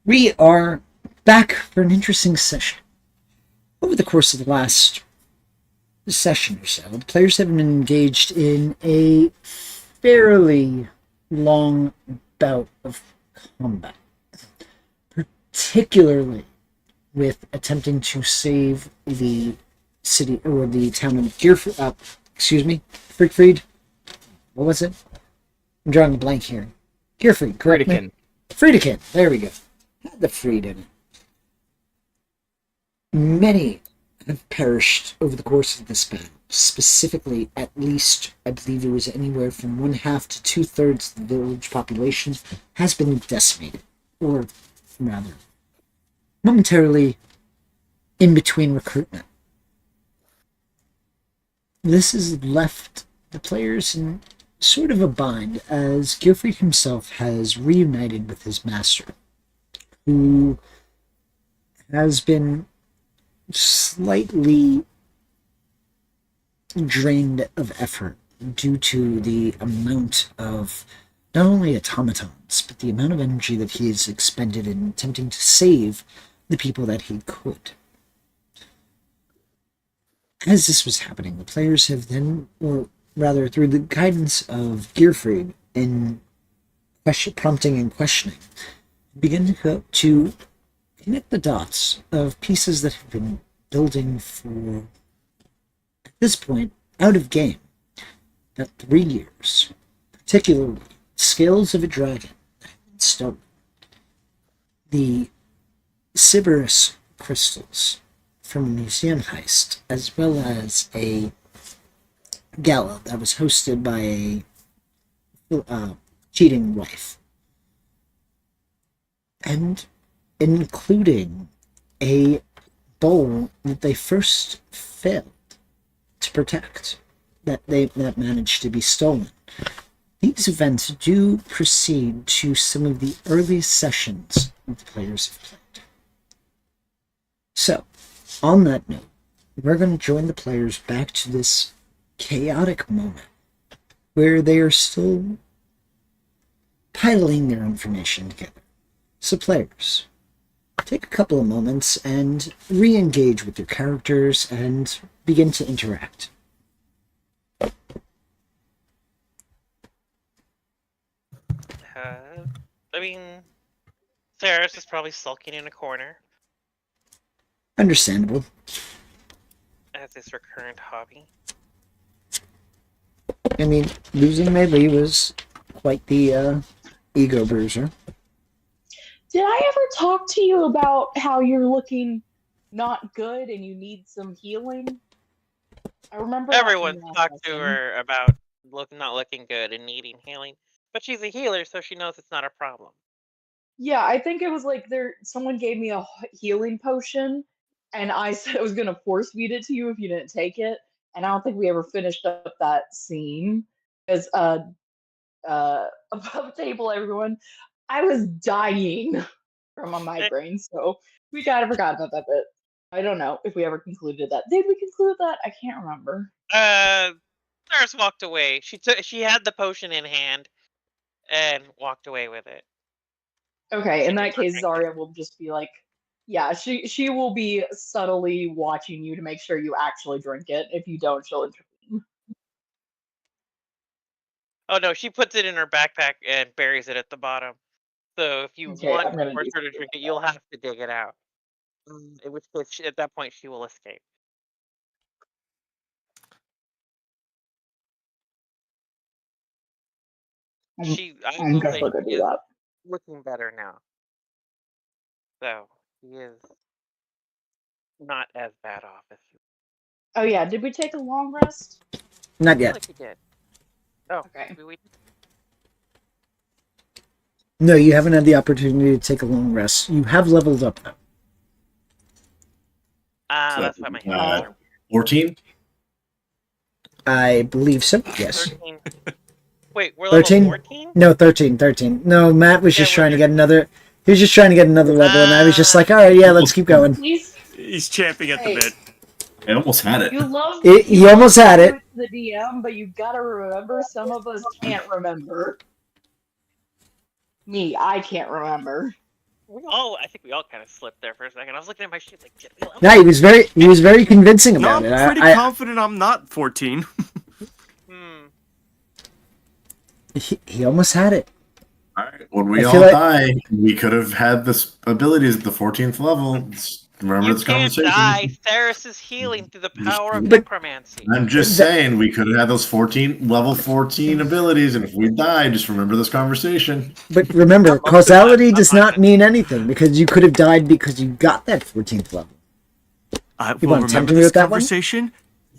We are back for an interesting session. Over the course of the last session or so, the players have been engaged in a fairly long bout of combat, particularly with attempting to save the city or the town of Friedfried. What was it? I'm drawing a blank here. Gearfried, correct me? Friedekin. There we go. Had the Fried in it. Many have perished over the course of this battle. Specifically, at least, I believe it was anywhere from 1/2 to 2/3 of the village population has been decimated, or rather, momentarily in between recruitment. This has left the players in sort of a bind, as Gearfried himself has reunited with his master, who has been slightly drained of effort due to the amount of not only automatons, but the amount of energy that he has expended in attempting to save the people that he could. As this was happening, the players have then, or rather through the guidance of Gearfried in prompting and questioning, begin to connect the dots of pieces that have been building for, at this point, out of game, about 3 years, particularly Scales of a Dragon, Stone, the Sybaris crystals from a museum heist, as well as a gala that was hosted by a cheating wife, and including a bowl that they first failed to protect, that managed to be stolen. These events do proceed to some of the earliest sessions that the players have played. So, on that note, we're going to join the players back to this chaotic moment where they are still piling their information together. So players, take a couple of moments and re-engage with your characters and begin to interact. I mean, Ferris is probably sulking in a corner, Understandable. as his recurrent hobby. I mean, losing Mei Li was quite the ego bruiser. Did I ever talk to you about how you're looking not good and you need some healing? I remember that from Everyone's last talked to session. her about not looking good and needing healing, but she's a healer, so she knows it's not a problem. Yeah, I think it was like someone gave me a healing potion and I said I was gonna force feed it to you if you didn't take it. And I don't think we ever finished up that scene. Because above table, everyone, I was dying from a migraine, so we kind of forgot about that bit. I don't know if we ever concluded that. Did we conclude that? I can't remember. Ferris walked away. She had the potion in hand and walked away with it. Okay, She in did that not case, drink Zarya will just be like, yeah, she will be subtly watching you to make sure you actually drink it. If you don't, she'll intervene. Oh no, she puts it in her backpack and buries it at the bottom. So if you Okay, want I'm gonna to do force her to drink it, you'll have to dig it out. In which case, at that point, she will escape. I I'm will say, definitely gonna she do is that. looking better now. So she is not as bad off as she. Oh yeah, did we take a long rest? Not I feel yet. like we did. Oh, Okay. No, you haven't had the opportunity to take a long rest. You have leveled up, though. That's why my hands are 14? I believe so, yes. 13. Wait, we're level 13? 14? No, 13, 13. No, Matt was Yeah, just we're trying to good. get another... He was just trying to get another level, and I was just like, alright, yeah, let's keep going. Please. He's champing at the bit. I almost had it. You love He almost had it. with the DM, but you gotta remember some of us can't remember. Me, I can't remember. I think we all kind of slipped there for a second. I was looking at my shit like, did we level? Yeah, he was very convincing No, about I'm it. pretty confident I'm not 14. He almost had it. All right. When we I all feel like- die, we could have had this abilities at the 14th level. Remember You this can't conversation? die. Theris is healing through the power of But- necromancy. I'm just saying we could have had those level 14 abilities, and if we die, just remember this conversation. But remember, Most of the causality time, does I'm not on mean anything because you could have died because you got that 14th level. I You will wanna tempt remember me this with that one? conversation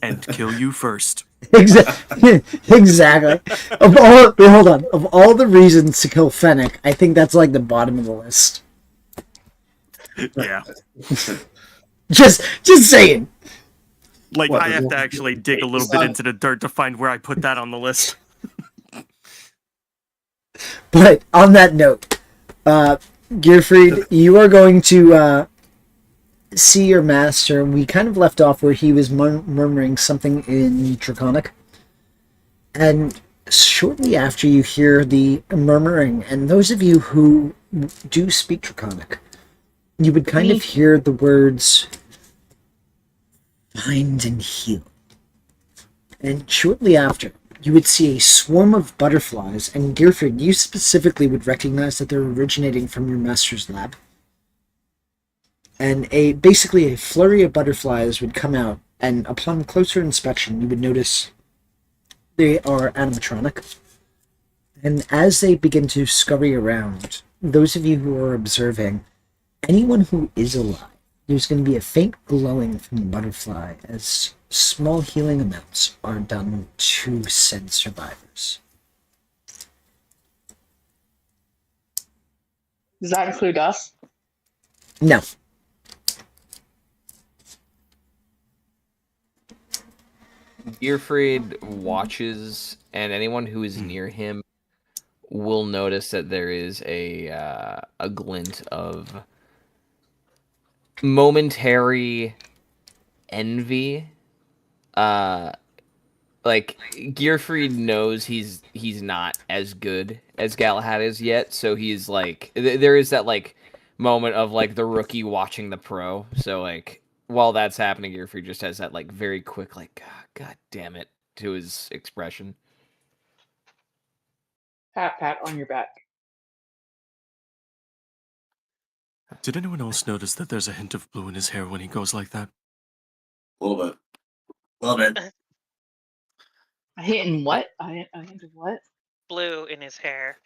and kill you first. Exactly. Exactly. Hold on. Of all the reasons to kill Fennec, I think that's like the bottom of the list. Yeah. Just saying. Like, What, I have what- to actually dig a little bit into the dirt to find where I put that on the list. But on that note, Gearfried, you are going to see your master. We kind of left off where he was murmuring something in Draconic. And shortly after you hear the murmuring, and those of you who do speak Draconic, you would kind of hear the words, find and heal. And shortly after, you would see a swarm of butterflies, and Gearfried, you specifically would recognize that they're originating from your master's lab. And basically a flurry of butterflies would come out, and upon closer inspection, you would notice they are animatronic. And as they begin to scurry around, those of you who are observing, anyone who is alive, there's going to be a faint glowing from the butterfly as small healing amounts are done to said survivors. Does that include us? No. Gearfried watches, and anyone who is near him will notice that there is a glint of momentary envy. Like Gearfried knows he's not as good as Galahad is yet, so he's like there is that like moment of like the rookie watching the pro. So like while that's happening, Gearfried just has that like very quick like God damn it to his expression. Pat on your back. Did anyone else notice that there's a hint of blue in his hair when he goes like that? A little bit. A little bit. I hit in what? I hinted what? Blue in his hair.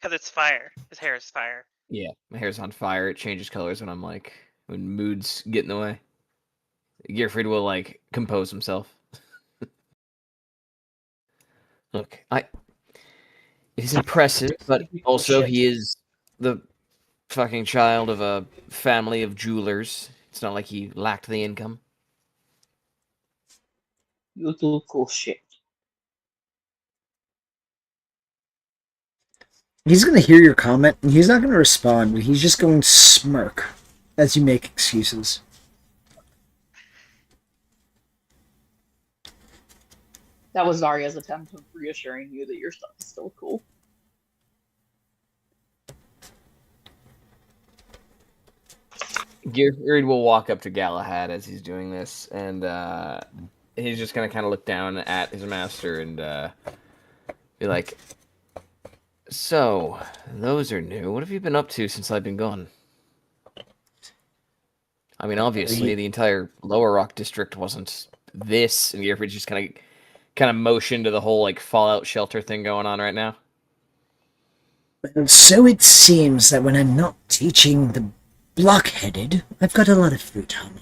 Because it's fire. His hair is fire. Yeah, my hair's on fire. It changes colors when moods get in the way. Gearfried will like compose himself. Look, he's impressive, but also he is the fucking child of a family of jewelers. It's not like he lacked the income. You do cool shit. He's going to hear your comment, and he's not going to respond, but he's just going to smirk as you make excuses. That was Zarya's attempt of reassuring you that your stuff is still cool. Gearfried will walk up to Galahad as he's doing this, and he's just gonna kind of look down at his master and be like, "So, those are new. What have you been up to since I've been gone?" I mean, obviously, the entire Lower Rock district wasn't this, and Gearfried just kind of motion to the whole like Fallout shelter thing going on right now. So it seems that when I'm not teaching the blockheaded, I've got a lot of free time on my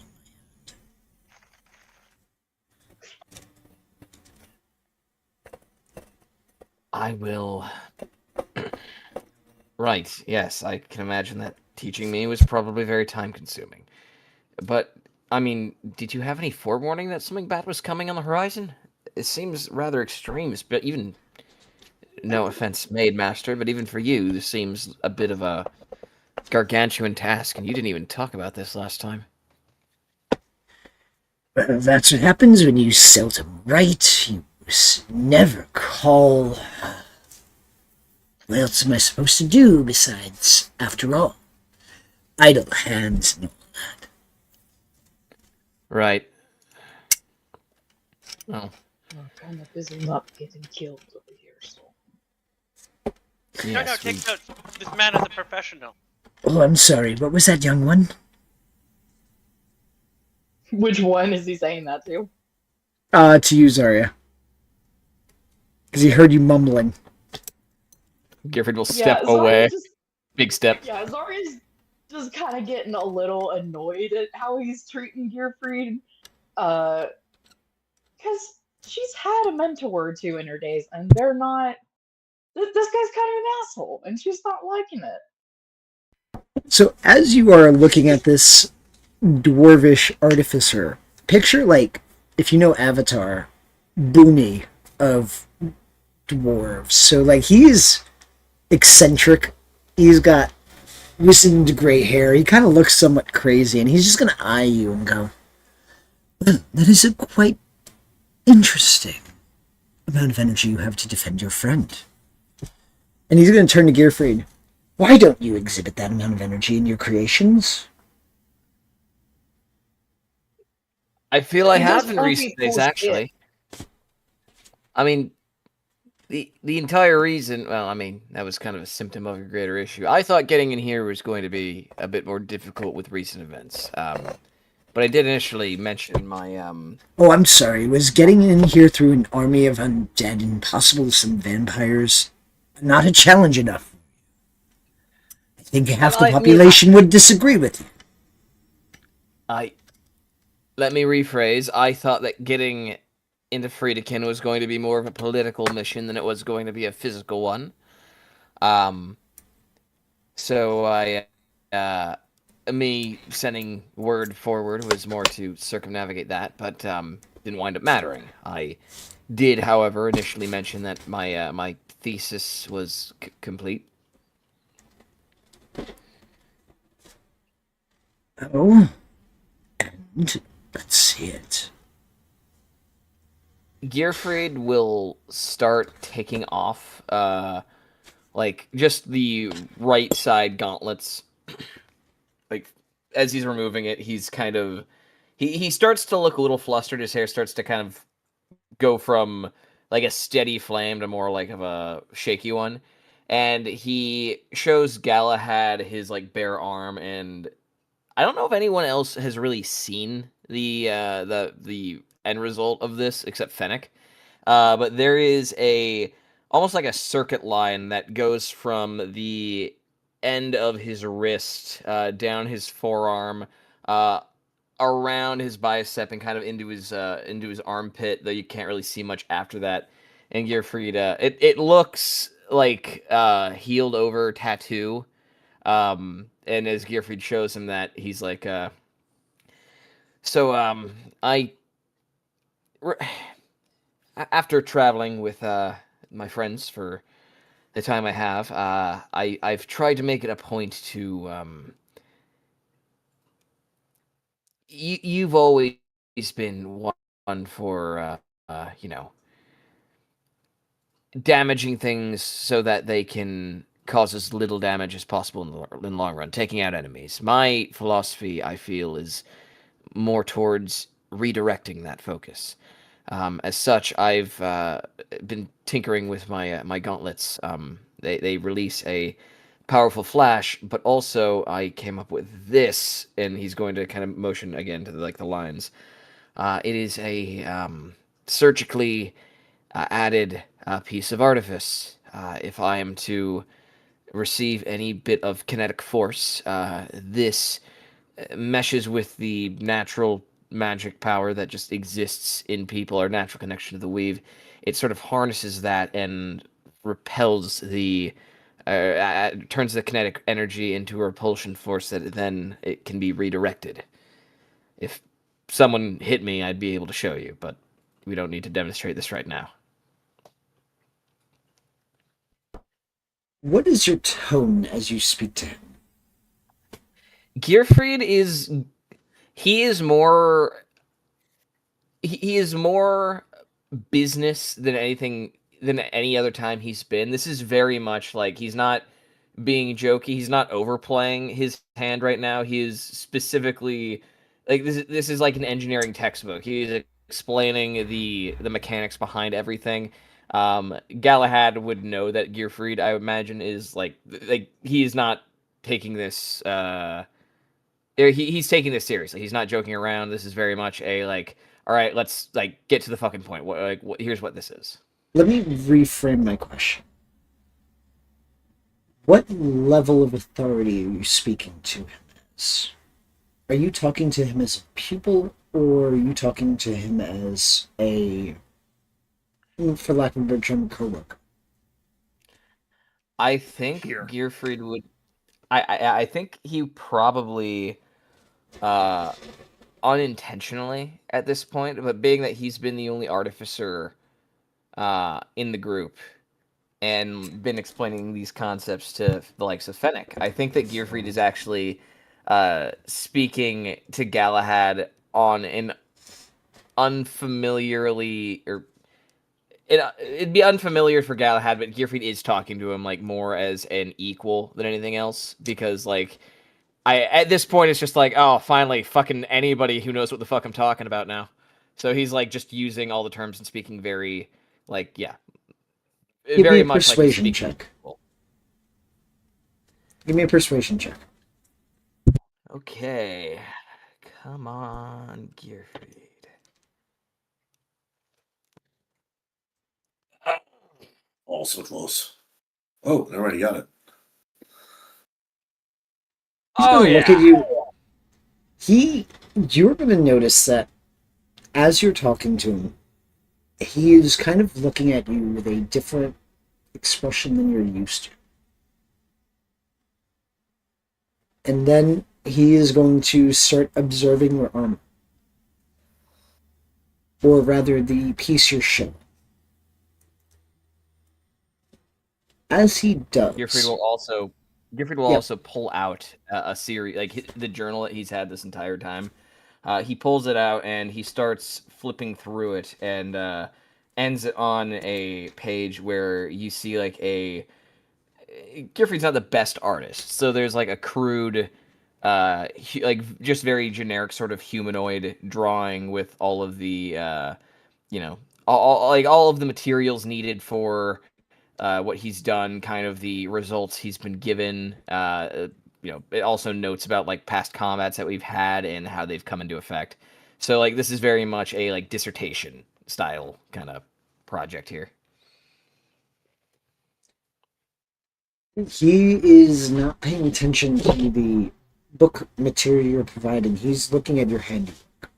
I will. Right, yes, I can imagine that teaching me was probably very time consuming. But, I mean, did you have any forewarning that something bad was coming on the horizon? It seems rather extreme, but even. No offense made, Master, but even for you, this seems a bit of a gargantuan task, and you didn't even talk about this last time. Well, that's what happens when you seldom write. You never call. What else am I supposed to do besides, after all, idle hands and all that? Right. Well, I'm kind of busy not getting killed over here, so. No, yes, we... take notes. This man is a professional. Oh, I'm sorry. What was that, young one? Which one is he saying that to? To you, Zarya. Because he heard you mumbling. Gearfried will step Zarya away. Just, Big step. yeah, Zarya's just kind of getting a little annoyed at how he's treating Gearfried. Because she's had a mentor or two in her days, and they're not. This guy's kind of an asshole, and she's not liking it. So, as you are looking at this dwarvish artificer, picture, like, if you know Avatar, Boomy of dwarves. So, like, he's eccentric. He's got wizened gray hair. He kind of looks somewhat crazy, and he's just going to eye you and go, well, that is a quite interesting amount of energy you have to defend your friend. And he's going to turn to Gearfried. Why don't you exhibit that amount of energy in your creations? I feel I He have does in funky recent days, cool shit. actually. I mean, the entire reason, well, I mean, that was kind of a symptom of a greater issue. I thought getting in here was going to be a bit more difficult with recent events. But I did initially mention my, Oh, I'm sorry. Was getting in here through an army of undead and possibly some vampires not a challenge enough? I think half the population would disagree with you. Let me rephrase. I thought that getting into Friedekin was going to be more of a political mission than it was going to be a physical one. So me sending word forward was more to circumnavigate that, but didn't wind up mattering. I did, however, initially mention that my thesis was complete. Oh, and let's see it. Gearfried will start taking off, like, just the right side gauntlets. Like, as he's removing it, he's kind of... He starts to look a little flustered. His hair starts to kind of go from, like, a steady flame to more like of a shaky one. And he shows Galahad his, like, bare arm, and I don't know if anyone else has really seen the end result of this except Fennec. But there is almost like a circuit line that goes from the end of his wrist down his forearm, around his bicep, and kind of into his armpit, though you can't really see much after that. And Gearfried, it looks like healed over tattoo. And as Gearfried shows him that, he's like, after traveling with my friends for the time I have, I've tried to make it a point to you've always been one for damaging things so that they can cause as little damage as possible in the long run, taking out enemies. My philosophy, I feel, is more towards redirecting that focus. As such, I've been tinkering with my gauntlets. They release a powerful flash, but also I came up with this, and he's going to kind of motion again to the lines. It is a surgically added piece of artifice. If I am to receive any bit of kinetic force, this meshes with the natural magic power that just exists in people, our natural connection to the weave. It sort of harnesses that and repels turns the kinetic energy into a repulsion force that then it can be redirected. If someone hit me, I'd be able to show you, but we don't need to demonstrate this right now. What is your tone as you speak to him? Gearfried is more business than anything than any other time he's been. This is very much like he's not being jokey. He's not overplaying his hand right now. He is specifically like this is like an engineering textbook. He's explaining the mechanics behind everything. Galahad would know that Gearfried, I imagine, is like he is not taking this he's taking this seriously. He's not joking around. This is very much a like, all right, let's like get to the fucking point. Here's what this is. Let me reframe my question. What level of authority are you speaking to him as? Are you talking to him as a pupil, or are you talking to him as a, for lack of a better term, co-worker? I think Gearfried would. I think he probably unintentionally at this point, but being that he's been the only artificer in the group and been explaining these concepts to the likes of Fennec, I think that Gearfried is actually speaking to Galahad on an unfamiliarly or it'd be unfamiliar for Galahad, but Gearfried is talking to him like more as an equal than anything else, because like at this point it's just like, oh, finally fucking anybody who knows what the fuck I'm talking about now. So he's like just using all the terms and speaking very like Give very me a much like persuasion speaking check. to people. Give me a persuasion check. Okay. Come on, Gearfried. Oh, so close. Oh, I already got it. He's gonna look at you. You're gonna notice that as you're talking to him, he is kind of looking at you with a different expression than you're used to. And then he is going to start observing your armor. Or rather, the piece you're showing. As he does... Gearfried will also pull out a series, like the journal that he's had this entire time. He pulls it out and he starts flipping through it and ends it on a page where you see like Gearfried's not the best artist, so there's like a crude, like just very generic sort of humanoid drawing with all of the, all of the materials needed for what he's done, kind of the results he's been given. It also notes about like past combats that we've had and how they've come into effect. So like this is very much a like dissertation style kind of project here. He is not paying attention to the book material you're providing. He's looking at your handiwork.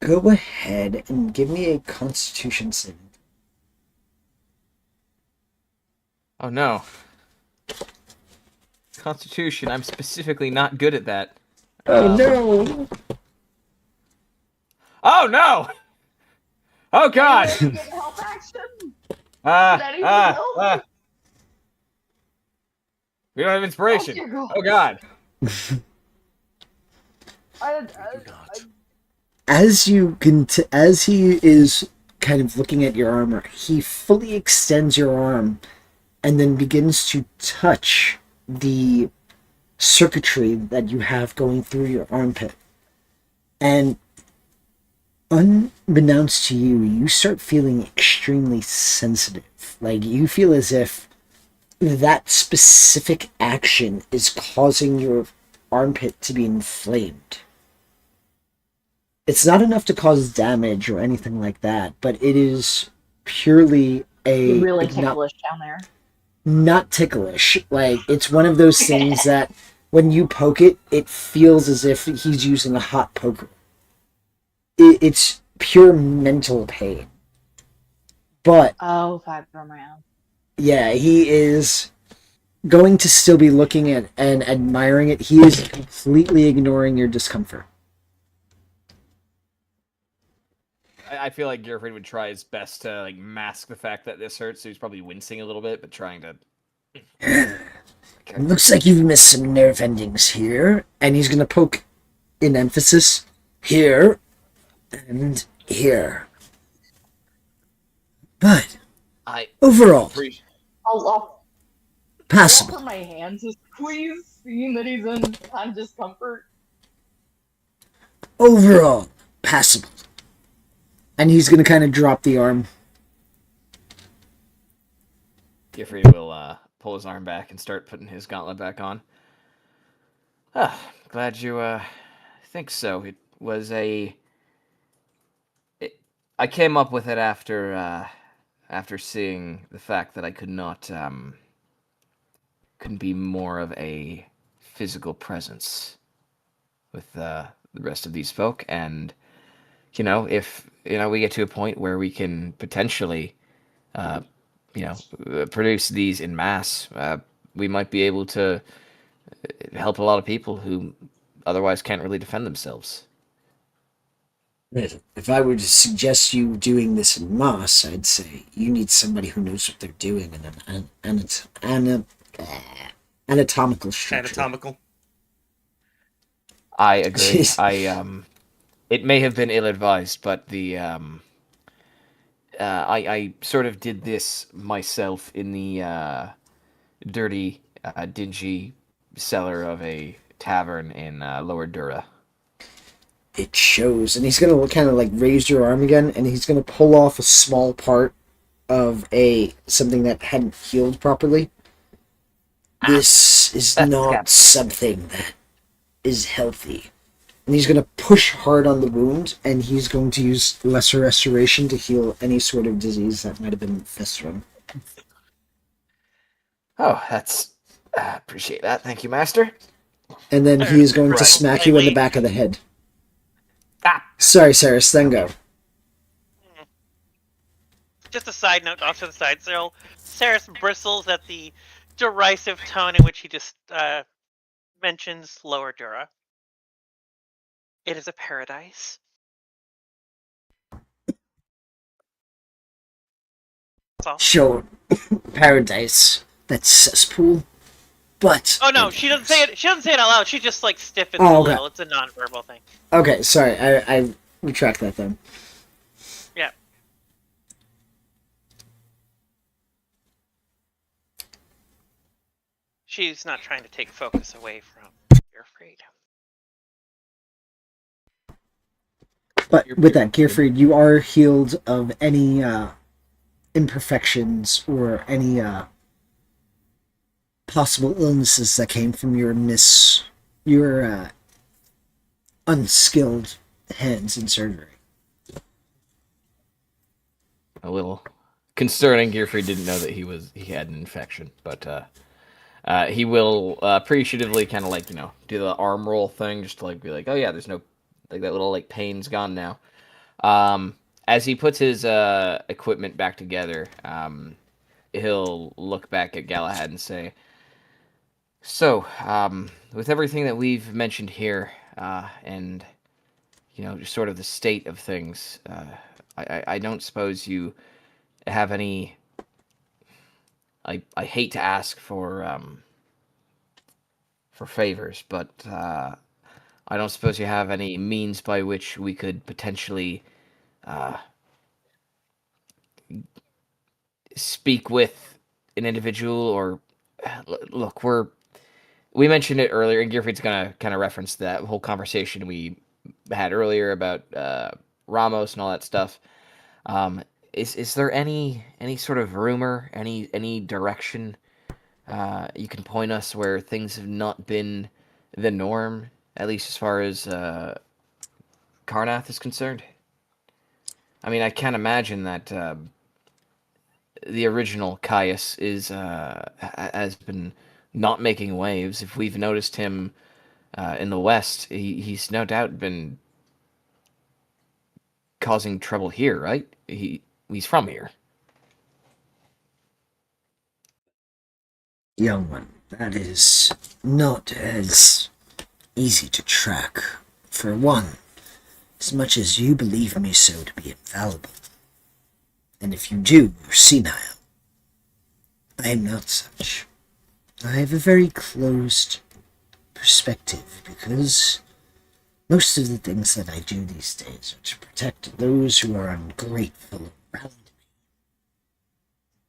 Go ahead and give me a Constitution saving. Oh no. Constitution, I'm specifically not good at that. Oh no! Oh no! Oh god! Help action. Anyone We don't have inspiration. Oh, Oh god! As he is kind of looking at your armor, he fully extends your arm and then begins to touch the circuitry that you have going through your armpit. And unbeknownst to you, you start feeling extremely sensitive. Like, you feel as if that specific action is causing your armpit to be inflamed. It's not enough to cause damage or anything like that, but it is purely a... Really ticklish down there. Not ticklish. Like, it's one of those things that when you poke it, it feels as if he's using a hot poker. It's pure mental pain. But... Oh, fibromyalgia. Yeah, he is going to still be looking at and admiring it. He is completely ignoring your discomfort. I feel like Gearfried would try his best to like mask the fact that this hurts, so he's probably wincing a little bit, but trying to... Okay. Looks like you've missed some nerve endings here. And he's going to poke in emphasis here. And here. But I overall, appreciate. I'll passable. offer my hand to squeeze, seeing that he's in kind of discomfort. Overall, passable. And he's gonna kind of drop the arm. Giffrey will pull his arm back and start putting his gauntlet back on. Glad you think so. It was I came up with it after seeing the fact that I couldn't be more of a physical presence with the rest of these folk, and if we get to a point where we can potentially produce these in mass, we might be able to help a lot of people who otherwise can't really defend themselves. If I were to suggest you doing this in mass, I'd say you need somebody who knows what they're doing in an anatomical structure. Anatomical. I agree. Jeez. It may have been ill-advised, but I sort of did this myself in the dirty, dingy cellar of a tavern in Lower Dura. It shows, and he's gonna kind of like raise your arm again, and he's gonna pull off a small part of something that hadn't healed properly. This is not something that is healthy. And he's going to push hard on the wound, and he's going to use lesser restoration to heal any sort of disease that might have been festering. Oh, that's... appreciate that. Thank you, Master. And then he is going to Right. smack you in the back of the head. Ah! Sorry, Saris, then go. Just a side note off to the side. So, Saris bristles at the derisive tone in which he just mentions Lower Dura. It is a paradise. That's all. Sure, paradise. That's cesspool. But... Oh no, she doesn't say it. She doesn't say it out loud. She just like stiffens Oh, a okay. little. It's a non-verbal thing. Okay, sorry, I retract that then. Yeah. She's not trying to take focus away from You're Afraid. But with that, Gearfried, you are healed of any imperfections or any possible illnesses that came from your unskilled hands in surgery. A little concerning. Gearfrey didn't know that he had an infection, but he will appreciatively kind of like do the arm roll thing, just to like be like, oh yeah, there's no like that little like pain's gone now. As he puts his equipment back together, he'll look back at Galahad and say, so with everything that we've mentioned here, and just sort of the state of things, I don't suppose you have any... I hate to ask for favors, but I don't suppose you have any means by which we could potentially speak with an individual, or look, we mentioned it earlier, and Gearfried's gonna kind of reference that whole conversation we had earlier about Ramos and all that stuff. Is there any sort of rumor, any direction you can point us where things have not been the norm, at least as far as Karnath is concerned? I mean, I can't imagine that the original Caius has been not making waves. If we've noticed him in the West, he's no doubt been causing trouble here, right? He's from here. Young one, that is not as easy to track. For one, as much as you believe me so to be infallible, and if you do, you're senile. I am not such. I have a very closed perspective, because Most of the things that I do these days are to protect those who are ungrateful around me.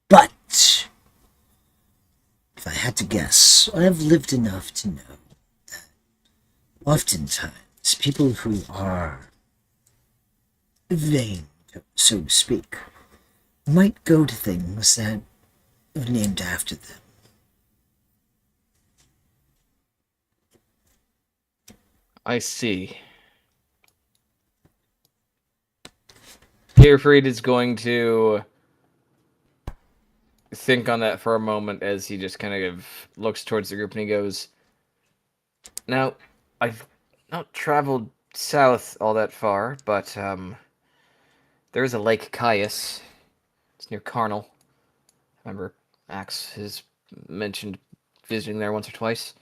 But, if I had to guess, I have lived enough to know that oftentimes people who are vain, so to speak, might go to things that are named after them. I see. Gearfried is going to think on that for a moment as he just kind of looks towards the group and he goes, "Now, I've not traveled south all that far, but there is a Lake Caius. It's near Carnal. I remember Axe has mentioned visiting there once or twice.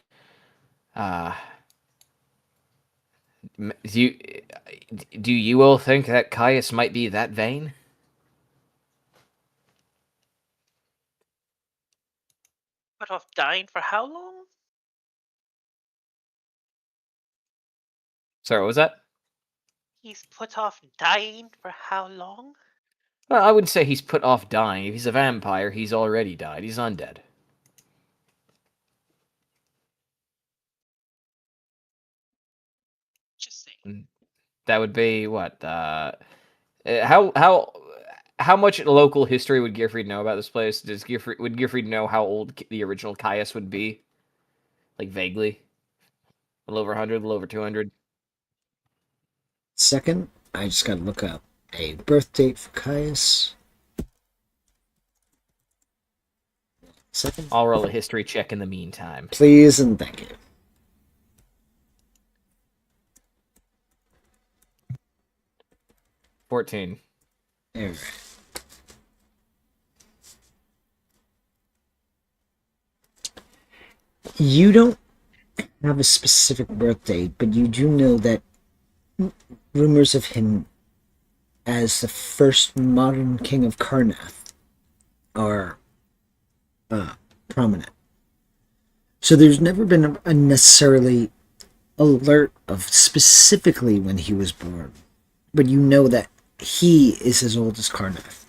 Do you all think that Caius might be that vain?" Put off dying for how long? Sorry, what was that? He's put off dying for how long? Well, I wouldn't say he's put off dying. If he's a vampire, he's already died. He's undead. Just saying. That would be what? How much local history would Gearfried know about this place? Would Gearfried know how old the original Caius would be? Like vaguely, a little over 100, a little over 200. Second, I just gotta look up a birth date for Caius. Second, I'll roll a history check in the meantime. please and thank you. 14. Alright. You don't have a specific birth date, but you do know that rumors of him as the first modern king of Karnath are prominent. So there's never been a necessarily alert of specifically when he was born, but you know that he is as old as Karnath.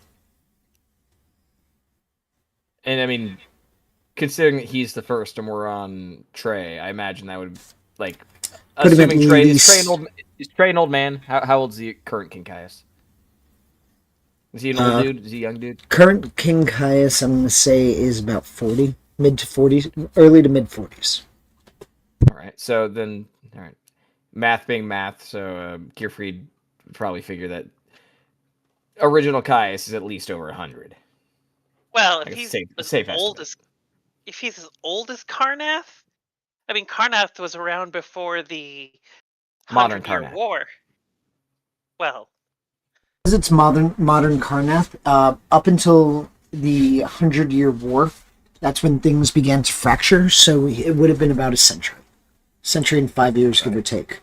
And I mean, considering that he's the first and we're on Trey, I imagine that would like Put him at assuming Trey least- is Trey an old man? How old's the current King Caius? Is he an old dude? Is he a young dude? Current King Caius, I'm going to say, is about 40, mid to 40s, early to mid 40s. All right. So then, all right. Math being math, so Gearfried would probably figure that original Caius is at least over 100. Well, Like if a he's safe- as safe old estimate. as if he's as old as Karnath, I mean Karnath was around before the Modern 100-Year Karnath. War. Well, Because it's modern Karnath, up until the 100-Year War, that's when things began to fracture, so it would have been about a century. Century and 5 years, give or take.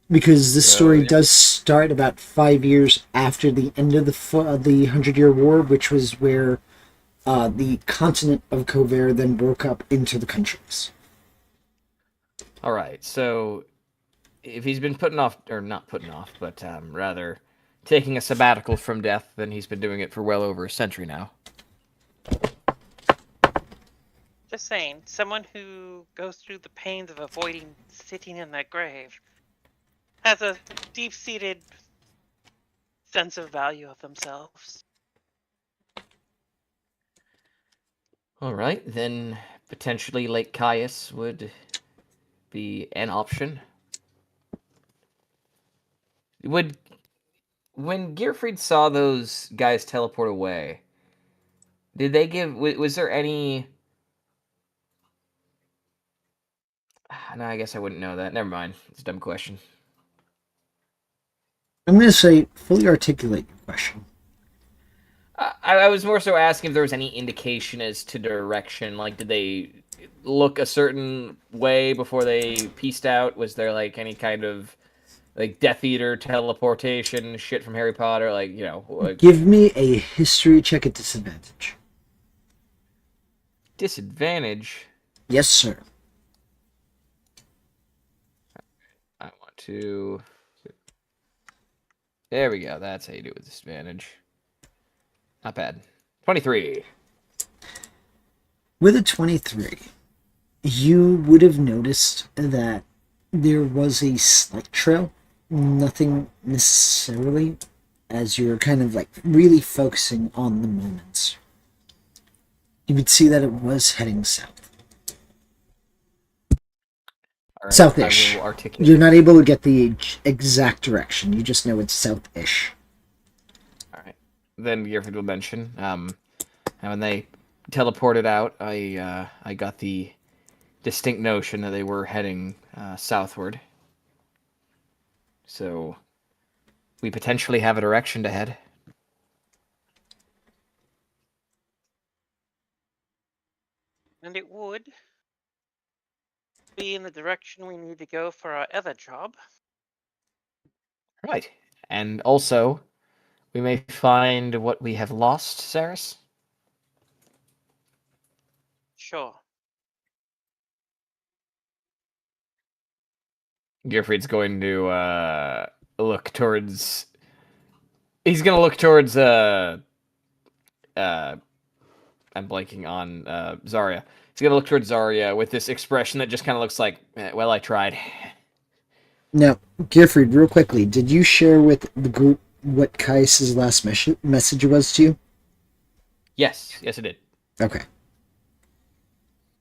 Because this story does start about 5 years after the end of the 100-Year War, which was where the continent of Kover then broke up into the countries. All right. So if he's been putting off, or not putting off, but rather taking a sabbatical from death, then he's been doing it for well over a century now. just saying, someone who goes through the pains of avoiding sitting in that grave has a deep-seated sense of value of themselves. All right, then potentially Lake Caius would be an option. When Gearfried saw those guys teleport away, did they give? Was there any? No, I guess I wouldn't know that. Never mind. It's a dumb question. I'm going to say, fully articulate your question. I was more so asking if there was any indication as to direction. Like, did they look a certain way before they pieced out? Was there like any kind of like Death Eater teleportation shit from Harry Potter? Like, you know, like Give me a history check at disadvantage. disadvantage. Yes, sir. I want to. There we go. That's how you do it with disadvantage. Not bad. 23. With a 23, you would have noticed that there was a slight trail. Nothing necessarily, as you're kind of like really focusing on the moments. You would see that it was heading south. All right, Southish. I will articulate. You're not able to get the exact direction. You just know it's south-ish. All right. Then Gearfried will mention. And when they teleported out, I got the distinct notion that they were heading southward. So we potentially have a direction to head. And it would be in the direction we need to go for our other job. Right. And also, we may find what we have lost, Saris. Sure. Gearfried's going to look towards. He's going to look towards. I'm blanking on Zarya. He's going to look towards Zarya with this expression that just kind of looks like, well, I tried. Now, Gearfried, real quickly, did you share with the group what Caius' last message was to you? Yes, it did. Okay.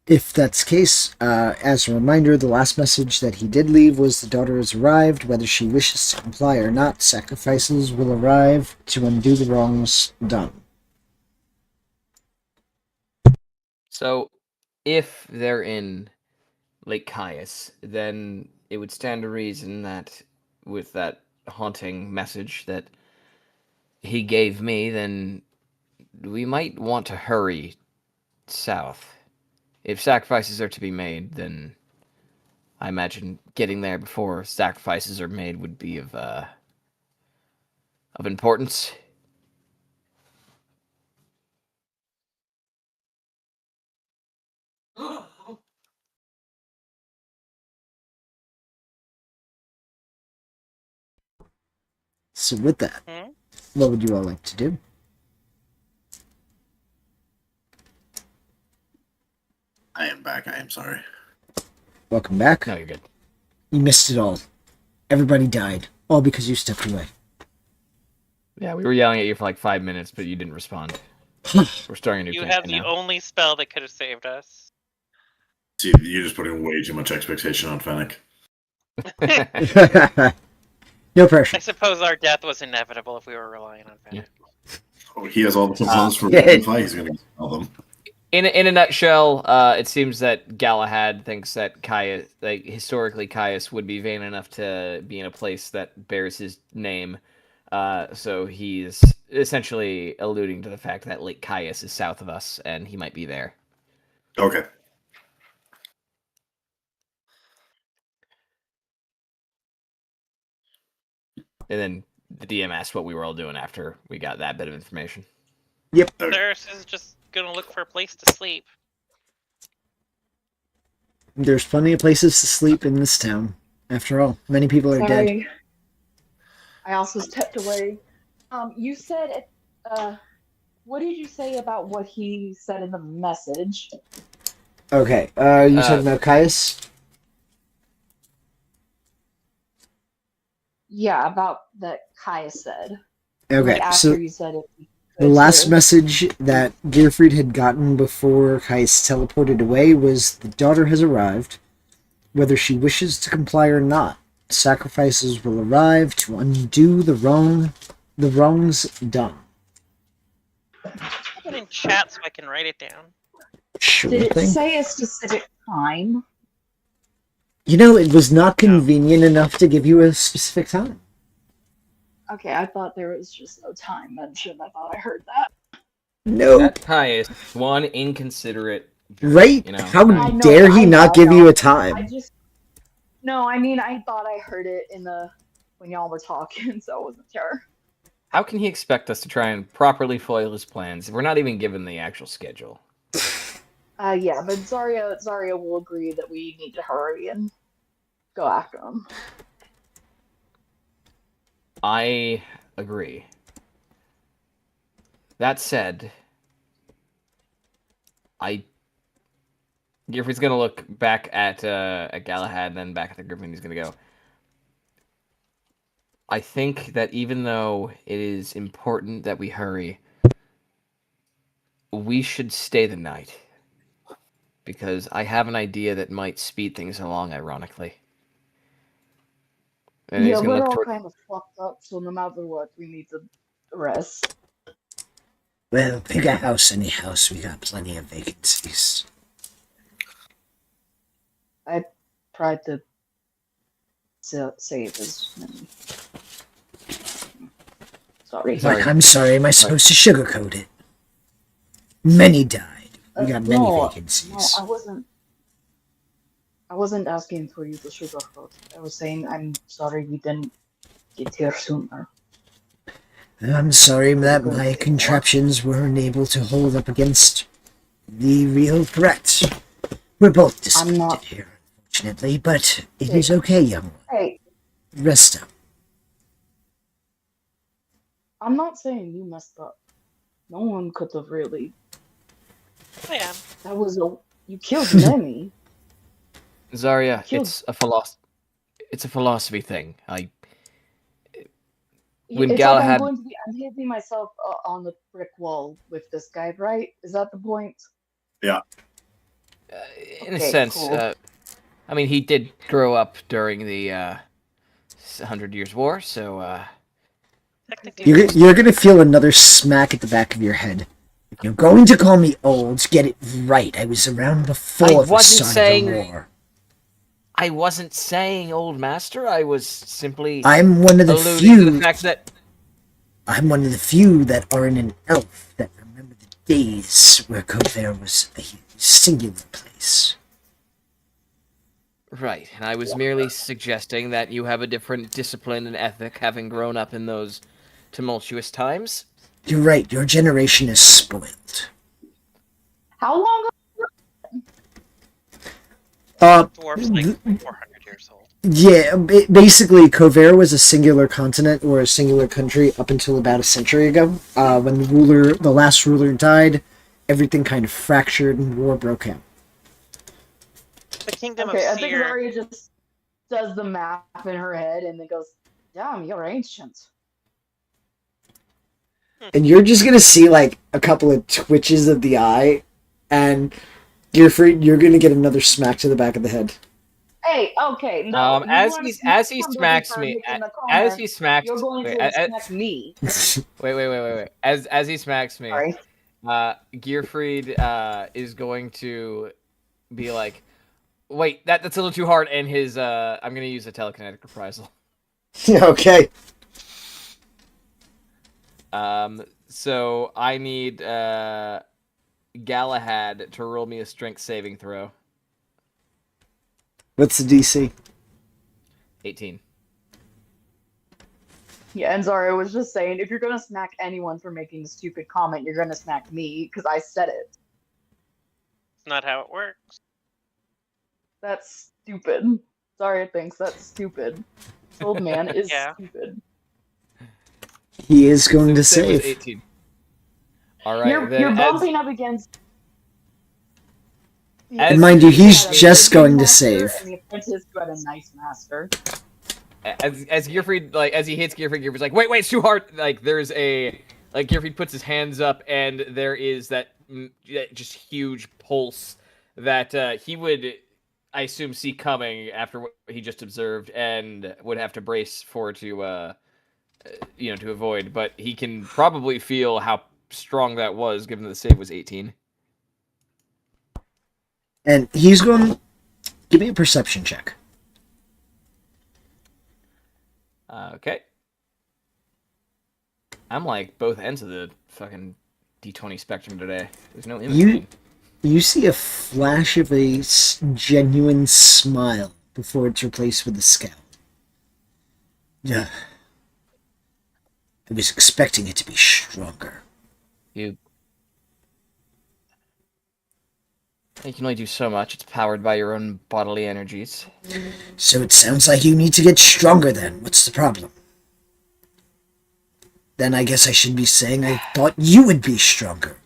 If that's the case, as a reminder, the last message that he did leave was the daughter has arrived. Whether she wishes to comply or not, sacrifices will arrive to undo the wrongs done. So, if they're in Lake Caius, then it would stand to reason that with that haunting message that he gave me, then we might want to hurry south. If sacrifices are to be made, then I imagine getting there before sacrifices are made would be of importance. So with that, Hmm? what would you all like to do? I am back. I am sorry. Welcome back. No, you're good. You missed it all. Everybody died. All because you stepped away. Yeah, we were yelling at you for like 5 minutes, but you didn't respond. We're starting a new You campaign have the now. only spell that could have saved us. See, you're just putting way too much expectation on Fennec. No pressure. I suppose our death was inevitable if we were relying on Fennec. Oh, he has all the components for yeah. one fight. He's going to get all them. In a nutshell, it seems that Galahad thinks that Caius, like historically, Caius would be vain enough to be in a place that bears his name. So he's essentially alluding to the fact that Lake Caius is south of us, and he might be there. Okay. And then the DM asked what we were all doing after we got that bit of information. Yep. Ceres is just gonna look for a place to sleep. There's plenty of places to sleep in this town. After all, many people are dead. Sorry. I also stepped away. You said, what did you say about what he said in the message? Okay, you talking about Caius? Yeah, about that Caius said. Okay, Like after so you said it. the last message that Gearfried had gotten before Caius teleported away was the daughter has arrived. Whether she wishes to comply or not, sacrifices will arrive to undo the wrongs done. Put it in chat so I can write it down. Sure Did it thing. say a specific time? You know, it was not convenient enough to give you a specific time. Okay, I thought there was just no time mentioned. I thought I heard that. No. That Caius, one inconsiderate. Right? You know. How I know, dare he I not know, give I you know. a time? I just no, I mean I thought I heard it in the when y'all were talking, so I wasn't sure. How can he expect us to try and properly foil his plans if we're not even given the actual schedule? Yeah, but Zarya will agree that we need to hurry and go after him. I agree. That said, Geoffrey's gonna look back at Galahad and then back at the group, and he's gonna go. I think that even though it is important that we hurry, we should stay the night. Because I have an idea that might speed things along, ironically. And he's Yeah, gonna we're look all toward- kind of fucked up, so no matter what, we need to rest. Well, pick a house, any house. We got plenty of vacancies. Tried to save as many. Sorry. Sorry. I'm sorry, am I supposed to sugarcoat it? Many died. We got many No, vacancies. I wasn't asking for you to sugarcoat. I was saying I'm sorry we didn't get here sooner. I'm sorry that my contraptions weren't able to hold up against the real threat. We're both disappointed not- here, unfortunately, but it is okay, young one. Hey, Rest up. I'm not saying you messed up. No one could have really. I am. That was a. You killed many. Zarya, Killed- it's a philosophy thing. When It's Galahad- I'm hitting myself on the brick wall with this guy, right? Is that the point? In a Okay, sense, cool. I mean, he did grow up during the 100 Years' War, so Technically, You're gonna feel another smack at the back of your head. If you're going to call me old, get it right. I was around before the wasn't start saying- of the war. I wasn't saying old master. I was simply I'm one of the alluding to few. the fact that I'm one of the few that aren't an elf that remember the days where Cover was a singular place. right, and I was merely suggesting that you have a different discipline and ethic, having grown up in those tumultuous times. You're right. Your generation is spoiled. How long? dwarf's like 400 years old. Yeah, basically, Cover was a singular continent or a singular country up until about a century ago. When the last ruler died, everything kind of fractured and war broke out. The kingdom Okay, I of think Seer. Zarya just does the math in her head and then goes, "Damn, you're ancient." And you're just gonna see like a couple of twitches of the eye, and you're gonna get another smack to the back of the head. Hey, okay, no. you As wanna he smack as he somebody smacks for me, making a as comment, he smacks, you're going wait, to smack me. wait. As he smacks me, Sorry. Gearfried is going to be like, wait, that's a little too hard, and his I'm gonna use a telekinetic reprisal. Okay. So I need Galahad to roll me a strength saving throw. What's the DC? 18. Yeah, and Zarya was just saying, if you're gonna smack anyone for making a stupid comment, you're gonna smack me because I said it. It's not how it works. That's stupid. Zarya thinks that's stupid. This old man is Yeah. stupid. He is going to Save was save. 18. All right, You're then bumping up against. And mind you, he's had a just good going to master save. And the apprentice who had a nice master. as Gearfried, like, as he hits Gearfried's like, wait, it's too hard. Like, there's a, like, Gearfried puts his hands up, and there is that just huge pulse that he would, I assume, see coming after what he just observed, and would have to brace for to avoid. But he can probably feel how strong that was, given that the save was 18. And he's going. Give me a perception check. Okay. I'm like both ends of the fucking D20 spectrum today. There's no in between. You see a flash of a genuine smile before it's replaced with a scowl. Yeah. I was expecting it to be stronger. You can only do so much. It's powered by your own bodily energies. So it sounds like you need to get stronger then. What's the problem? Then I guess I should be saying I thought you would be stronger.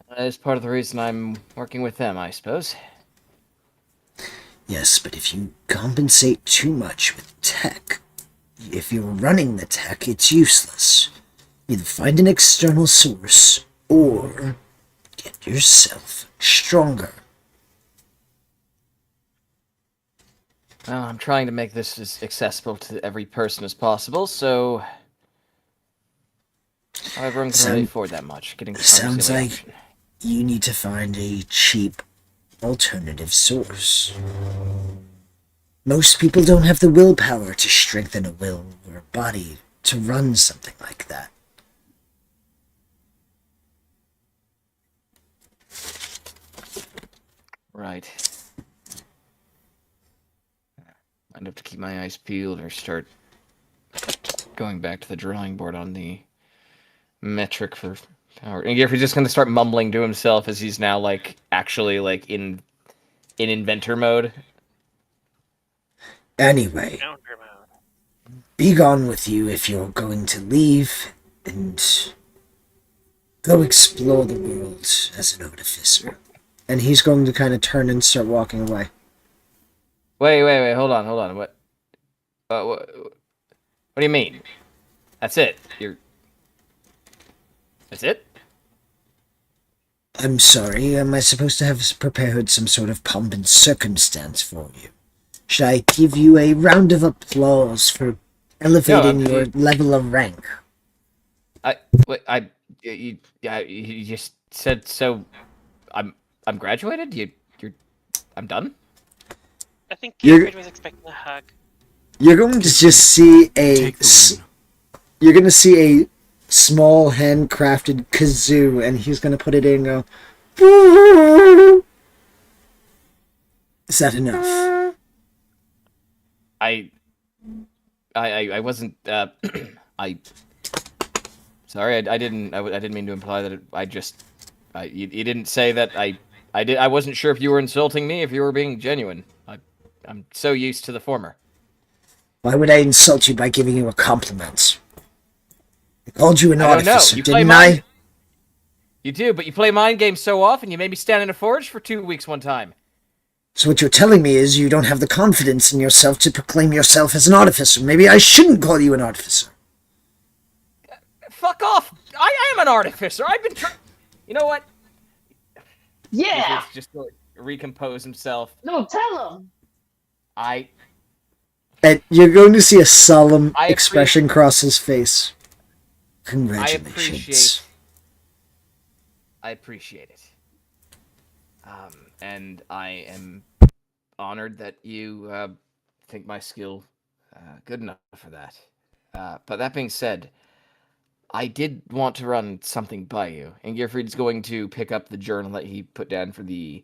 That is part of the reason I'm working with them, I suppose. Yes, but if you compensate too much with tech, if you're running the tech, it's useless. Either find an external source, or get yourself stronger. Well, I'm trying to make this as accessible to every person as possible, so... However, I'm can really afford that much. Getting Sounds silly like option. you need to find a cheap alternative source. Most people don't have the willpower to strengthen a will or a body to run something like that. Right. I'd have to keep my eyes peeled or start going back to the drawing board on the metric for power. And if he's just going to start mumbling to himself as he's now like actually like in inventor mode. Anyway, Counter mode. be gone with you if you're going to leave, and go explore the world as an artificer. And he's going to kind of turn and start walking away. Wait, hold on. What do you mean? That's it. That's it? I'm sorry, am I supposed to have prepared some sort of pomp and circumstance for you? Should I give you a round of applause for elevating your level of rank? You just said so. I'm graduated. I'm done. I think You're- Gilfrid was expecting a hug. You're going to just see a Take the win. you're going to see a small handcrafted kazoo, and he's going to put it in and go. Is that enough? I wasn't. I. Sorry, I didn't. I didn't mean to imply that. You didn't say that. I wasn't sure if you were insulting me, if you were being genuine. I'm so used to the former. Why would I insult you by giving you a compliment? I called you an I don't know. artificer, You play didn't I? mind. You do, but you play mind games so often. You made me stand in a forge for 2 weeks one time. So what you're telling me is you don't have the confidence in yourself to proclaim yourself as an artificer. Maybe I shouldn't call you an artificer. Fuck off! I am an artificer. I've been trying. You know what? Yeah. He's just going to recompose himself. No, tell him. And you're going to see a solemn I expression cross his face. Congratulations. I appreciate it. And I am honored that you think my skill good enough for that. But that being said, I did want to run something by you. And Gearfried's going to pick up the journal that he put down for the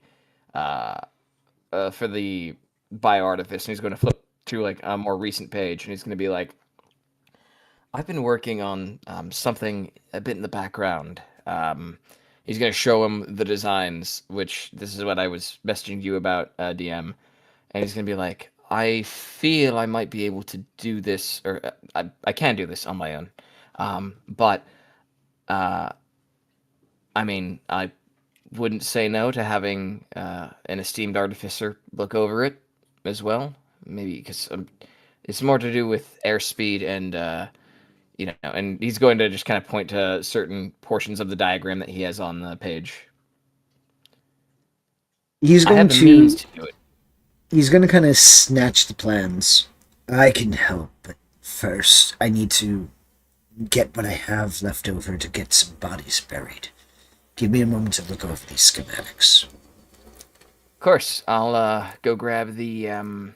bioartifice, and he's going to flip to like a more recent page, and he's going to be like, I've been working on something a bit in the background. He's going to show him the designs, which this is what I was messaging you about, DM. And he's going to be like, I feel I might be able to do this, or I can do this on my own. But, I mean, I wouldn't say no to having an esteemed artificer look over it as well. Maybe because it's more to do with airspeed and, and he's going to just kind of point to certain portions of the diagram that he has on the page. He's I going have the means to do it. He's going to kind of snatch the plans. I can help, but first I need to get what I have left over to get some bodies buried. Give me a moment to look over these schematics. Of course, I'll go grab the I'll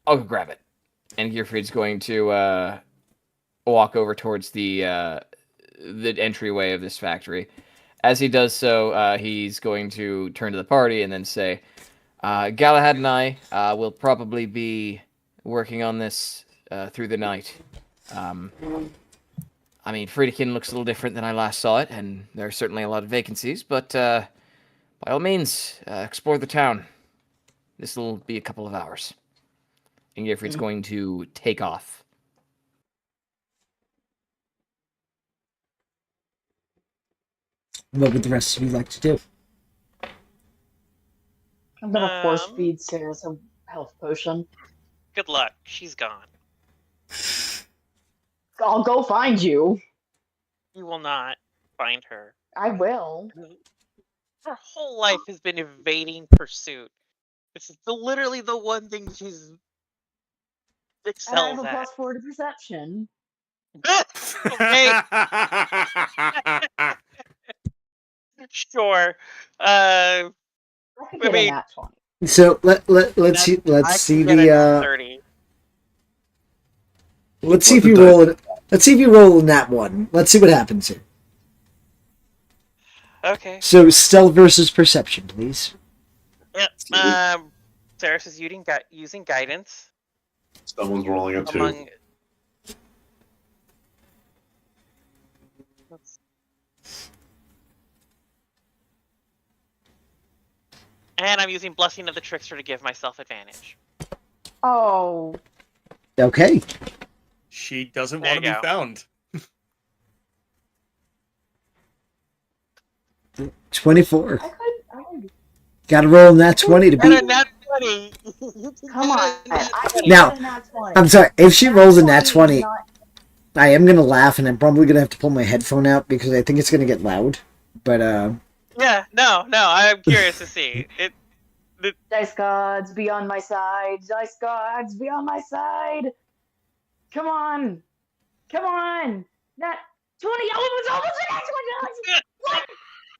go grab it. And Gearfried's going to walk over towards the entryway of this factory. As he does so, he's going to turn to the party and then say, Galahad and I will probably be working on this through the night. I mean, Friedekin looks a little different than I last saw it, and there are certainly a lot of vacancies, but by all means, explore the town. This will be a couple of hours. and Gearfried's going to take off. What would the rest of you like to do? I'm gonna force Um, feed Sarah some health potion. Good luck. She's gone. I'll go find you. You will not find her. I will. Her whole life has been evading pursuit. This is literally the one thing she's And I excels have a at. +4 to perception. Okay, sure. I could get mean, a nat 20. So let's see the 30. let's see What's if you the roll it. Let's see if you roll in that one. Let's see what happens here. Okay. So stealth versus perception, please. Yep. Saris is using guidance Someone's rolling a 2. among. And I'm using Blessing of the Trickster to give myself advantage. Oh, Okay. She doesn't There want to you be go. found. 24. I could. Got to roll in that 20 to And a beat. nat 20! Come on. I could Now, get a nat 20. I'm sorry. If she rolls a nat 20 is 20, not- I am gonna laugh, and I'm probably gonna have to pull my headphone out because I think it's gonna get loud. But Yeah, no, I'm curious to see. Dice gods, be on my side. Dice gods, be on my side. Come on. Come on. Nat 20. Oh, it was almost a nat 20.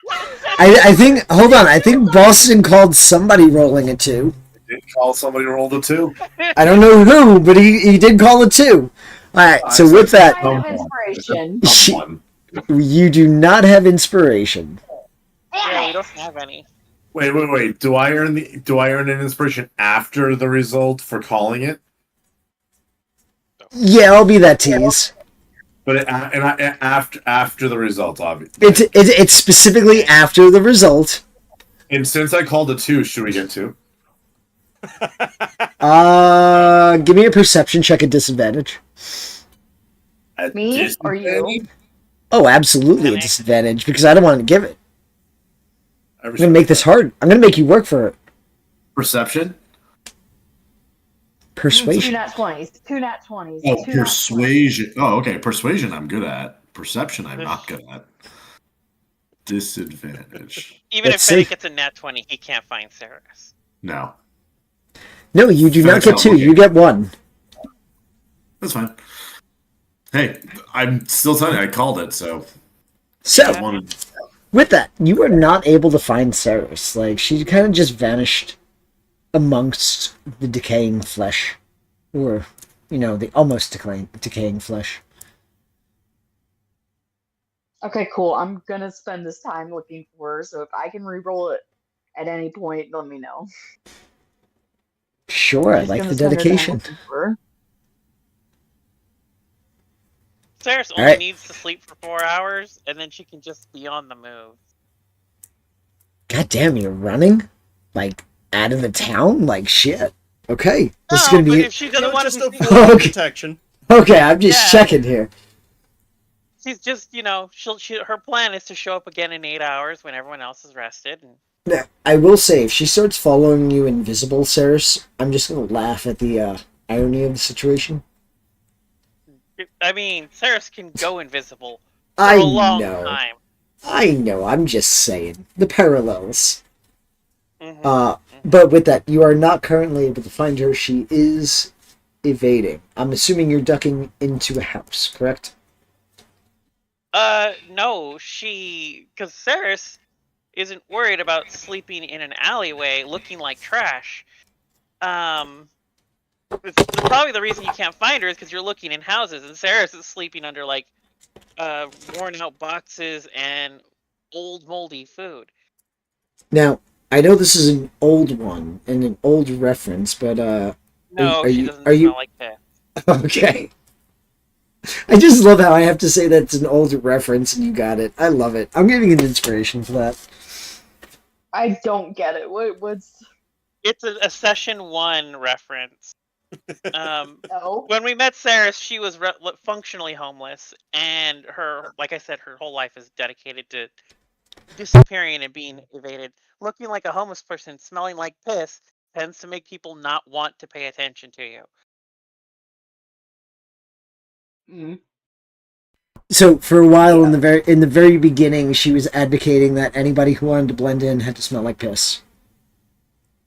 What? I think. Hold on. I think Boston called somebody rolling a 2. Did call somebody rolled a 2? I don't know who, but he did call a 2. All right. So with that, Kind of inspiration. Someone. you do not have inspiration. Yeah, we Damn don't it. have any. Wait. Do I earn an inspiration after the result for calling it? Yeah, I'll be that tease. But after the result, obviously. It's specifically after the result. And since I called a 2, should we get 2? Give me a perception check at disadvantage. At Me or you? disadvantage? Oh, absolutely a Okay. disadvantage because I don't want to give it. I I'm gonna make this hard. I'm gonna make you work for it. Perception? Two Persuasion. nat 20s. 2 nat 20s. Oh, 2 nat 20s. persuasion. Oh, okay. Persuasion I'm good at. Perception I'm not good at. Disadvantage. Even Let's if Bennett see. gets a nat 20, he can't find Saris. No. No, you do not That's get not 2. looking. You get 1. That's fine. Hey, I'm still telling you, I called it, so So I wanted. with that, you are not able to find Saris. Like she kind of just vanished amongst the decaying flesh, or the almost decaying flesh. Okay, cool. I'm gonna spend this time looking for her, so if I can re-roll it at any point, let me know. Sure, I Just like gonna the spend her time dedication. looking for her. Saris only Alright. needs to sleep for 4 hours, and then she can just be on the move. God damn, you're running like out of the town like shit. Okay, this is No, gonna but be if she doesn't No, want just to a be full Okay. protection. okay. I'm just Yeah. checking here. she's just, her plan is to show up again in 8 hours when everyone else is rested. And Now, I will say, if she starts following you invisible, Saris, I'm just gonna laugh at the irony of the situation. I mean, Saris can go invisible for I a long know. time. I know. I'm just saying the parallels. Mhm. But with that, you are not currently able to find her. She is evading. I'm assuming you're ducking into a house, correct? No, because Saris isn't worried about sleeping in an alleyway looking like trash. Probably the reason you can't find her is because you're looking in houses, and Saris is sleeping under worn out boxes and old moldy food. Now, I know this is an old one and an old reference, but No, are she you- doesn't are you- smell like piss. okay. I just love how I have to say that's an old reference and you got it. I love it. I'm giving an inspiration for that. I don't get it. What's It's a session 1 reference. Oh, When we met Saris, she was functionally homeless, and like I said, her whole life is dedicated to disappearing and being evaded. Looking like a homeless person, smelling like piss, tends to make people not want to pay attention to you. mm. So for a while in the very beginning, she was advocating that anybody who wanted to blend in had to smell like piss.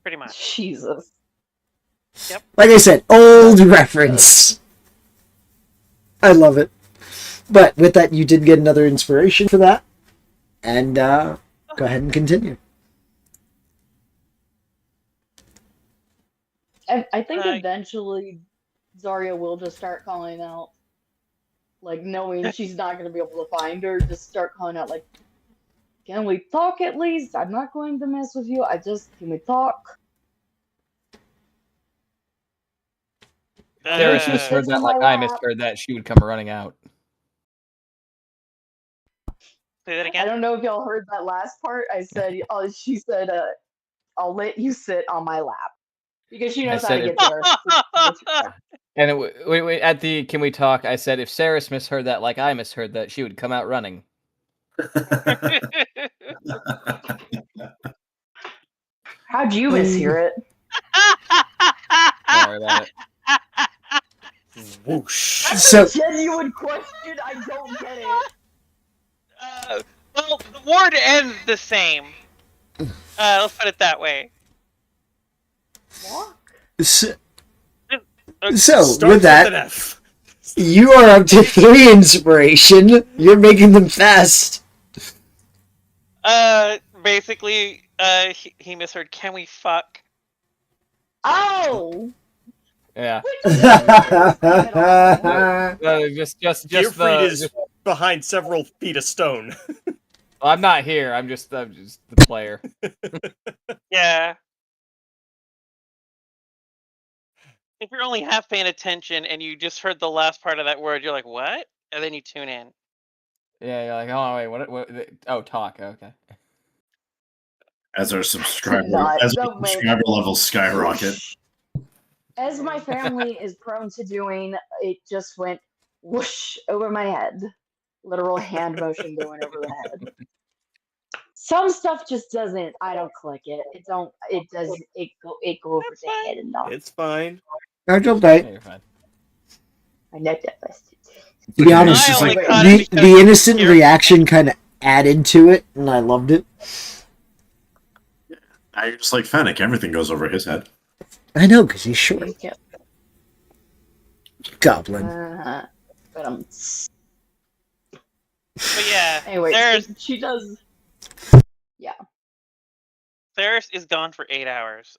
Pretty much. Jesus. Like I said, old reference. I love it. But with that, you did get another inspiration for that, and go ahead and continue. I think Uh, eventually Zarya will just start calling out, like knowing she's not going to be able to find her, just start calling out, like, can we talk at least? I'm not going to mess with you. Can we talk? Saris she misheard sits that in like my I lap. misheard that she would come running out. Say that I again. don't know if y'all heard that last part. She said, I'll let you sit on my lap. Because she knows how said to it- get there. And at the can we talk? I said if Saris misheard that like I misheard that, she would come out running. How'd you mishear it? Don't worry about it. Whoosh. That's So- a genuine question. I don't get it. Well, the word ends the same. Let's put it that way. What? So Starts with that, an F. you are up to 3 inspiration. You're making them fast. Basically, he misheard. Can we fuck? Oh! Yeah. Just Gearfried is behind several feet of stone. I'm not here. I'm just the player. Yeah. If you're only half paying attention and you just heard the last part of that word, you're like, "What?" And then you tune in. Yeah, you're like, oh wait, what? Oh, talk. Okay. As our subscriber Don't make- levels skyrocket. As my family is prone to doing, it just went whoosh over my head. Literal hand motion going over the head. Some stuff just doesn't. I don't click it. It don't. It does. It go over That's the fine. head and not. It's fine. Nigel, Yeah, right? you're fine. I know that busted. To be honest, I just only like caught it because the innocent you're- reaction kind of added to it, and I loved it. Now you're just like Fennec. Everything goes over his head. I know, because he's short. Goblin. But But yeah, anyway, Saris, she does. Saris is gone for 8 hours.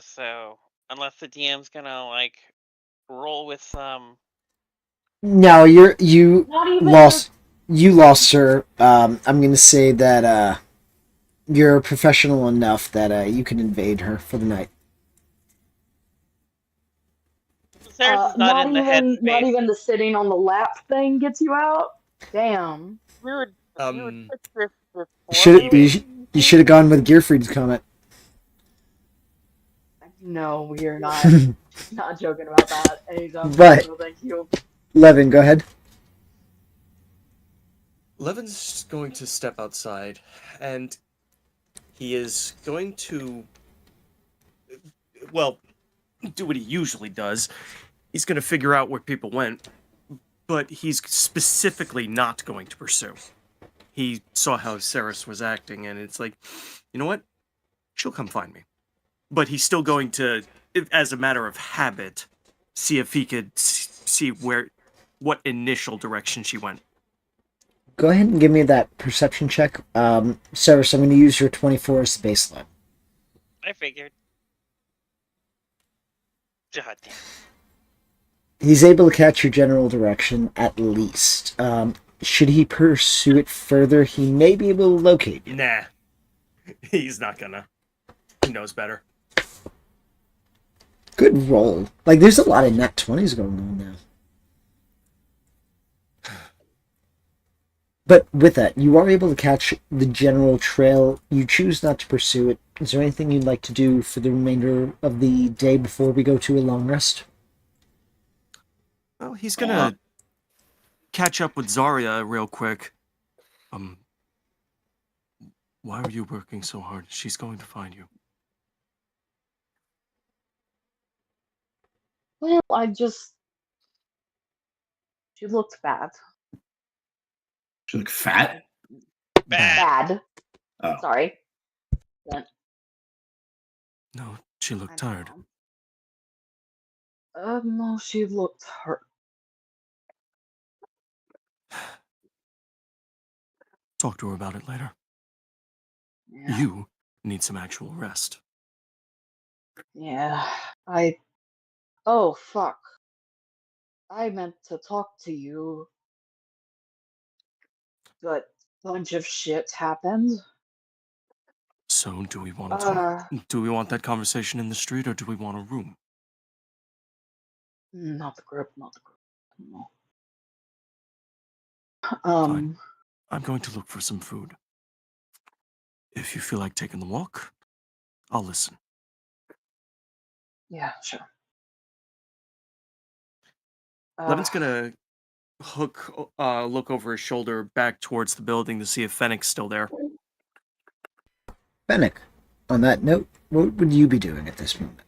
So unless the DM's gonna like roll with some. No, you Not even lost. You lost her. I'm gonna say that you're professional enough that you can invade her for the night. Saris is not in the not headspace. even the sitting on the lap thing gets you out. Damn. We were Um, this before. You should have gone with Gearfried's comment. No, we're not. Not joking about that. Anytime But- no, thank you. Levin, go ahead. Levin's going to step outside, and he is going to, well, do what he usually does. He's going to figure out where people went, but he's specifically not going to pursue. He saw how Saris was acting, and it's like, you know what? She'll come find me. But he's still going to, as a matter of habit, see if he could see what initial direction she went. Go ahead and give me that perception check. Severus, I'm going to use your 24 as the baseline. I figured. God damn. He's able to catch your general direction, at least. Should he pursue it further, he may be able to locate you. Nah. He's not gonna. He knows better. Good roll. Like, there's a lot of nat 20s going on now. But with that, you are able to catch the general trail. You choose not to pursue it. Is there anything you'd like to do for the remainder of the day before we go to a long rest? Well, he's gonna catch up with Zarya real quick. Why are you working so hard? She's going to find you. Well, she looked bad. She look fat. Bad. Bad. Oh. Sorry. No, she looked tired. No, she looked hurt. Talk to her about it later. Yeah. You need some actual rest. Yeah. Oh, fuck. I meant to talk to you, but bunch of shit happened. So, do we want to talk? Uh, Do we want that conversation in the street, or do we want a room? not the group. No. Fine. I'm going to look for some food. If you feel like taking the walk, I'll listen. Yeah, sure. Levin's gonna look over his shoulder back towards the building to see if Fennec's still there. Fennec, on that note, what would you be doing at this moment?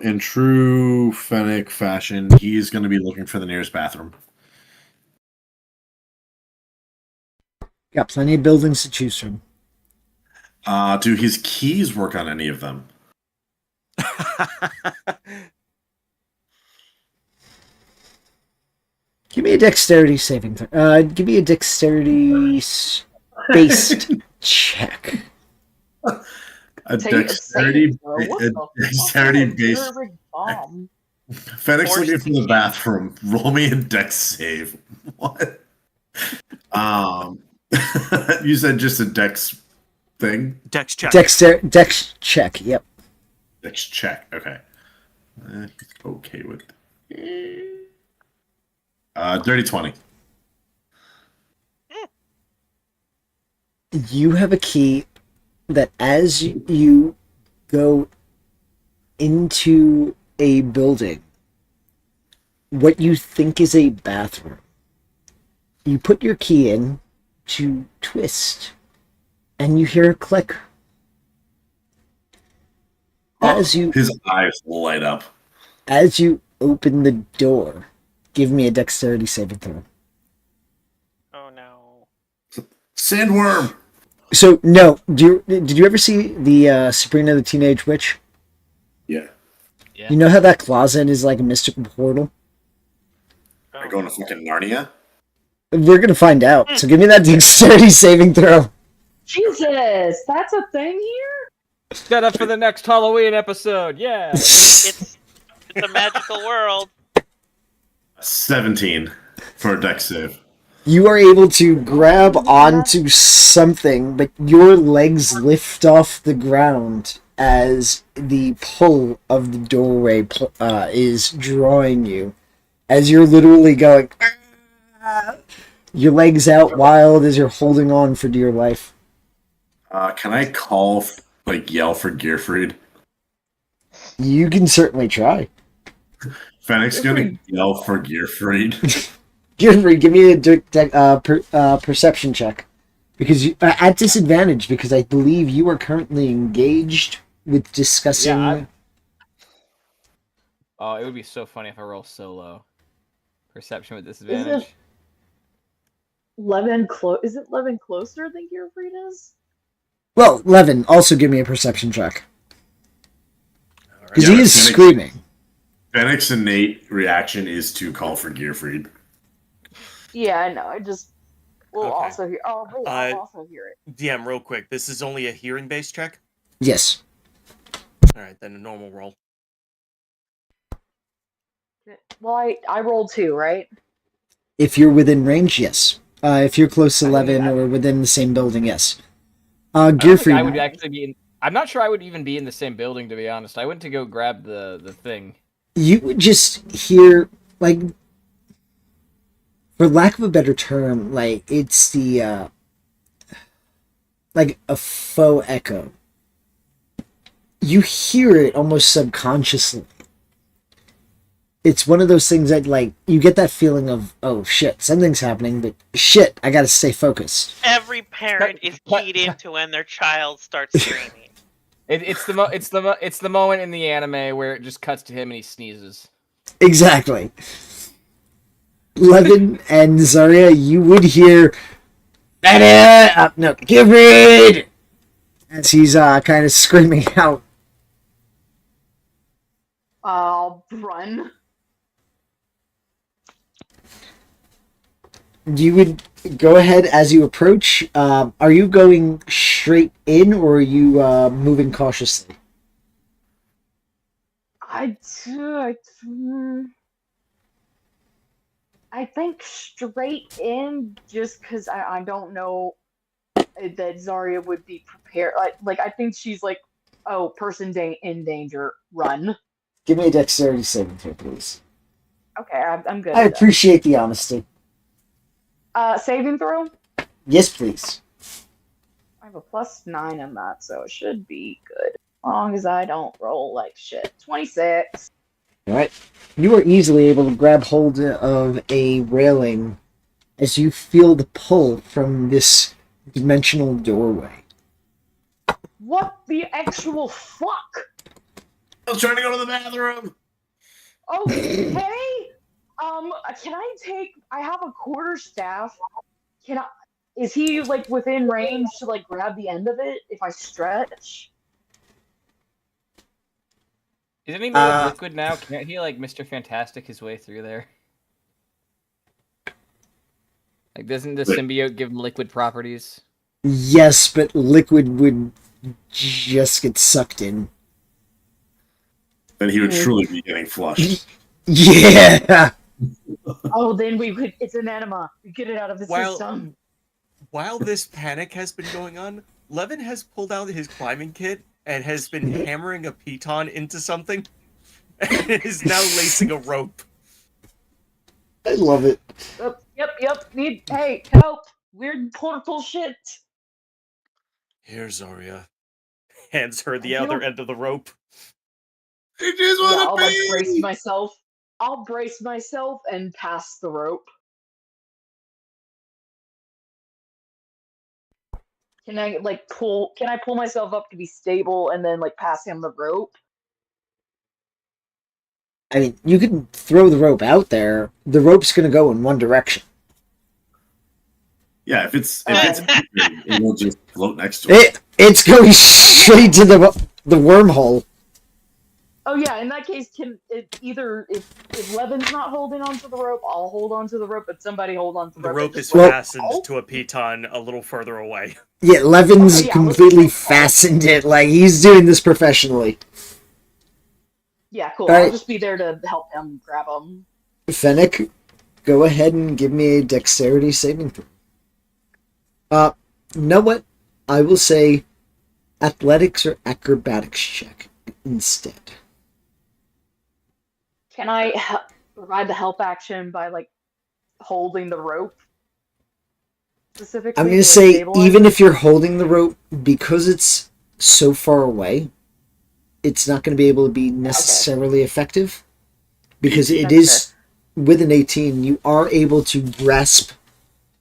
In true Fennec fashion, he's going to be looking for the nearest bathroom. Got plenty of buildings to choose from. Do his keys work on any of them? Give me a dexterity saving throw. Give me a dexterity-based check. A dexterity based. Bomb. Fennec's looking for the bathroom. Roll me a dex save. What? You said just a dex thing? Dex check. Dex check, yep. Dex check, okay. Okay with dirty 20. You have a key that as you go into a building, what you think is a bathroom, you put your key in to twist, and you hear a click. As you His eyes light up. As you open the door, give me a dexterity saving throw. Oh no. Sandworm! So, no, did you ever see the Sabrina the Teenage Witch? Yeah. You know how that closet is like a mystical portal? Are going to fucking Narnia? We're gonna find out. So give me that dexterity saving throw. Jesus, that's a thing here? Set up for the next Halloween episode. Yeah. It's a magical world. 17 for a dex save. You are able to grab onto something, but your legs lift off the ground as the pull of the doorway is drawing you. As you're literally going, "Ah!" Your legs out wild as you're holding on for dear life. Can I yell for Gearfried? You can certainly try. Fennec's gonna yell for Gearfried. Gearfried, give me a perception check. Because at disadvantage, because I believe you are currently engaged with discussing... Yeah, oh, it would be so funny if I roll so low. Perception with disadvantage. Is it Levin closer than Gearfried is? Well, Levin, also give me a perception check. Because Yeah, he is screaming. Fennec's innate reaction is to call for Gearfried. Yeah, I know. We'll Okay. also hear. Oh, wait, I'll also hear it. DM, real quick. This is only a hearing-based check? Yes. Alright, then a normal roll. Well, I rolled 2, right? If you're within range, yes. If you're close to I mean, Levin or within the same building, yes. I don't think I would Gearfried, actually be in. I'm not sure I would even be in the same building, to be honest. I went to go grab the thing. you would just hear, like, for lack of a better term, like, it's the, like a faux echo. You hear it almost subconsciously. it's one of those things that like you get that feeling of, oh shit, something's happening, but shit, I gotta stay focused. Every parent is keyed into when their child starts screaming. It's the moment in the anime where it just cuts to him and he sneezes. Exactly. Levin and Zarya, you would hear Gilbert, as he's kind of screaming out. I'll run. You would go ahead as you approach. Are you going straight in, or are you moving cautiously? I think straight in, just because I don't know that Zarya would be prepared. Like I think she's like, oh, person in danger, run. Give me a dexterity saving throw, please. Okay, I'm good. I at that. appreciate the honesty. Saving throw? Yes, please. I have a +9 in that, so it should be good. As long as I don't roll like shit. 26. All right. You are easily able to grab hold of a railing as you feel the pull from this dimensional doorway. What the actual fuck? I was trying to go to the bathroom. Okay. Can I take? I have a quarterstaff. Can I? Is he like within range to like grab the end of it if I stretch? Isn't he made of liquid now? Can't he like Mr. Fantastic his way through there? Like, doesn't the symbiote give him liquid properties? Yes, but liquid would just get sucked in. Then he would truly be getting flushed. Yeah. Oh, then we could. It's an enema. We get it out of the system. While this panic has been going on, Levin has pulled out his climbing kit and has been hammering a piton into something and is now lacing a rope. I love it. Yep. Hey, help! Weird portal shit. Here, Zarya. Hands her the other end of the rope. He just Yeah, want I'll to like be. brace myself. I'll brace myself and pass the rope. Can I like pull? Can I pull myself up to be stable and then like pass him the rope? I mean, you can throw the rope out there. The rope's going to go in one direction. Yeah, if it's it will just float next to it. It's going straight to the wormhole. Oh yeah, in that case, can it either if Levin's not holding onto the rope, I'll hold onto the rope, but somebody hold onto the rope. The rope is Well, fastened to a piton a little further away. Yeah, Levin's Okay, yeah, completely let's- fastened it. Like, he's doing this professionally. Yeah, cool. All right. I'll just be there to help him grab him. Fennec, go ahead and give me a dexterity saving throw. You know what? I will say athletics or acrobatics check instead. Can I provide the help action by like holding the rope? Specifically, I'm going to like, say, stabilize even it? if you're holding the rope, because it's so far away, it's not going to be able to be necessarily effective. Because it That's is, with an 18, you are able to grasp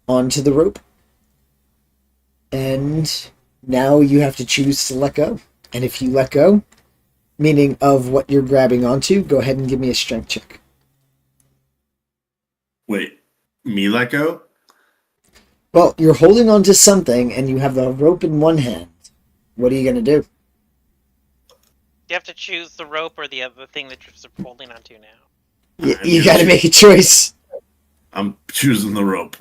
onto the rope. And now you have to choose to let go. And if you let go, meaning of what you're grabbing onto, go ahead and give me a strength check. Wait, me let go? Well, you're holding onto something and you have the rope in one hand. What are you going to do? You have to choose the rope or the other thing that you're holding onto now. You got to make a choice. I'm choosing the rope.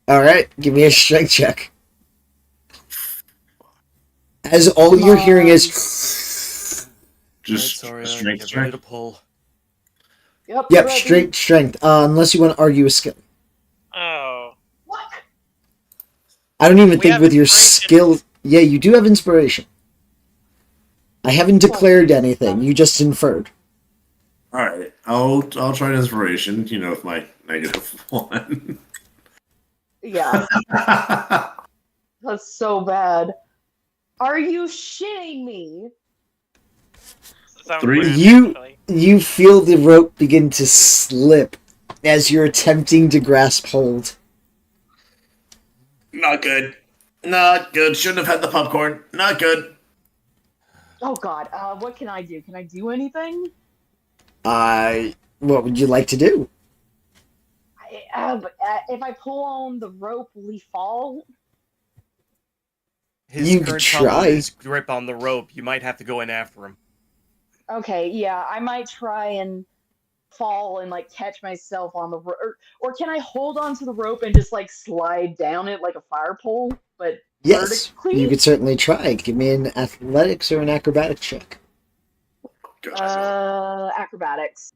All right, give me a strength check. As all you're hearing is Just Alright, a Zarya, strength get ready check. to pull. Yep. yep, ready. straight strength. Unless you want to argue a skill. Oh. What? I don't even We think have with your inspiration. skill. Yeah, you do have inspiration. I haven't declared anything. You just inferred. All right, I'll try an inspiration. You know, with my -1. Yeah, that's so bad. Are you shitting me? Sounds Three. like it, You- actually. You feel the rope begin to slip as you're attempting to grasp hold. Not good. Not good. Shouldn't have had the popcorn. Not good. Oh God. What can I do? Can I do anything? What would you like to do? If I pull on the rope, will he fall? His You could current problem try. is grip on the rope. You might have to go in after him. Okay, yeah, I might try and fall and like catch myself on the rope, or can I hold on to the rope and just like slide down it like a fire pole, but Yes, vertically? you could certainly try. Give me an athletics or an acrobatic check. Acrobatics.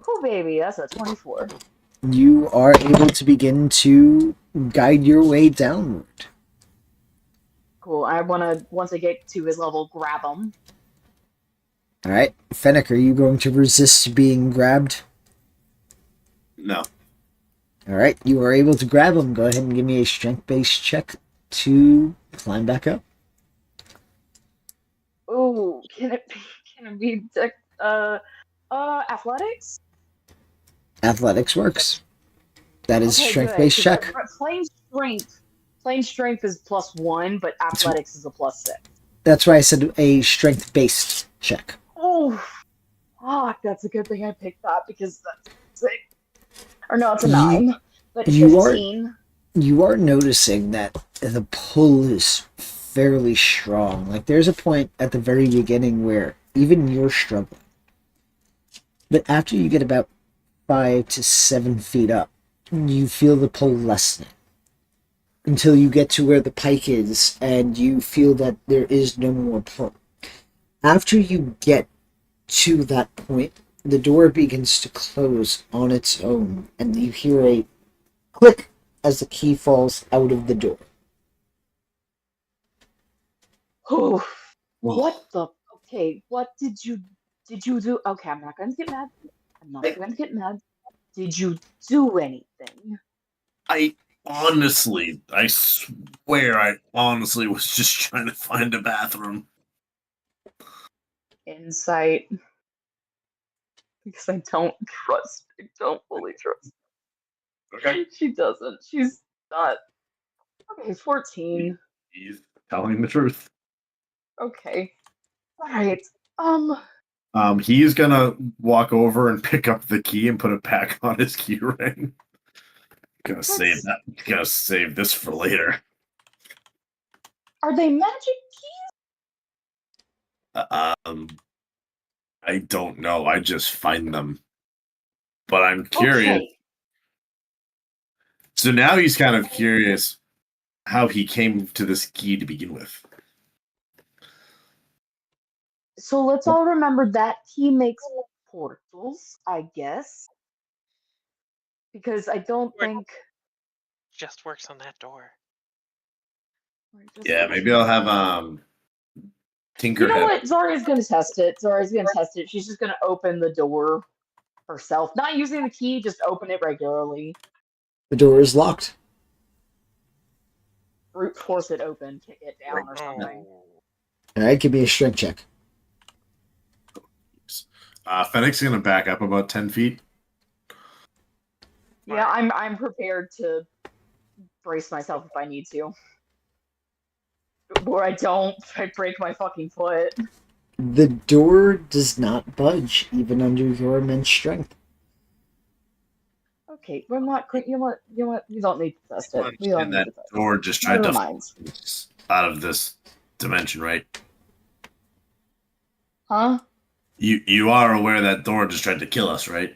Cool, baby. That's a 24. You are able to begin to guide your way downward. Cool. I want to, once I get to his level, grab him. All right, Fennec, are you going to resist being grabbed? No. All right, you are able to grab him. Go ahead and give me a strength-based check to climb back up. Ooh, can it be athletics? Athletics works. That is Okay, strength-based good, check. Plain strength is +1, but athletics is a +6. That's why I said a strength-based check. Oh, fuck! That's a good thing I picked that because that's 6. Or no, it's a You- 9. But you are- 15. You are noticing that the pull is fairly strong. Like, there's a point at the very beginning where even you're struggling. But after you get about 5 to 7 feet up, you feel the pull lessening. Until you get to where the pike is, and you feel that there is no more pull. After you get to that point, the door begins to close on its own, and you hear a click as the key falls out of the door. Oh, what the? Okay, what did you do? Okay, I'm not going to get mad. I'm not going to get mad. Did you do anything? I swear, I honestly was just trying to find a bathroom. Insight. Because I don't fully trust. Okay. She doesn't. She's not. Okay, 14. He's telling the truth. Okay. Alright. He's gonna walk over and pick up the key and put it back on his key ring. Gonna save that. Gonna save this for later. Are they magic I don't know. I just find them. But I'm curious. Okay. So now he's kind of curious how he came to this key to begin with. So let's all remember that key makes portals, I guess. Because I don't think. Just works on that door. Yeah, maybe I'll have Tinker. You know what? Zaria's gonna test it. She's just gonna open the door herself. Not using the key, just open it regularly. The door is locked. Brute force it open, kick it down or something. Alright, give me a strength check. Fennec's gonna back up about 10 feet. Yeah, I'm prepared to brace myself if I need to. Or I break my fucking foot. The door does not budge, even under your immense strength. Okay, we're not. You know what? We don't need to test it. We don't And need that to test door just it. tried Never to mind. out of this dimension, right? Huh? You are aware that door just tried to kill us, right?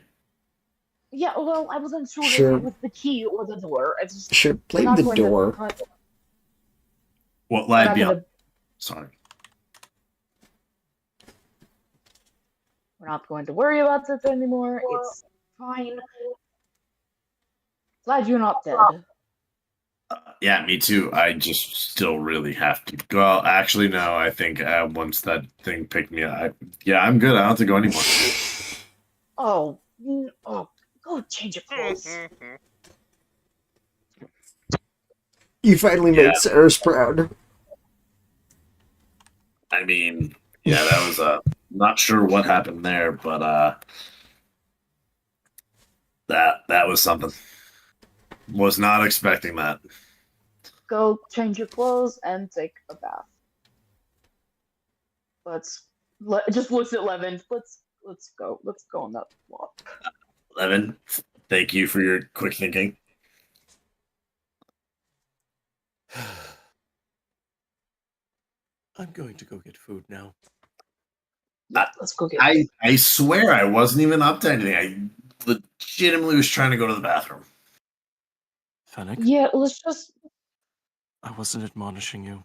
Yeah. Well, I wasn't sure Sure. if it was the key or the door. It's just Sure, we're blame not the going to- door. What we're lied not beyond? gonna- Sorry. We're not going to worry about this anymore. It's fine. Glad you're not dead. Yeah, me too. I just still really have to. Well, actually, no. I think once that thing picked me up, I'm good. I don't have to go anymore. Oh, go change your clothes. You finally Yeah. made Cyrus proud. I mean, yeah, that was not sure what happened there, but that was something. Was not expecting that. Go change your clothes and take a bath. Just looks at Levin. Let's go. Let's go on that walk. Levin, thank you for your quick thinking. I'm going to go get food now. Let's go get. I swear I wasn't even up to anything. I legitimately was trying to go to the bathroom. Fennec, Yeah, let's just. I wasn't admonishing you.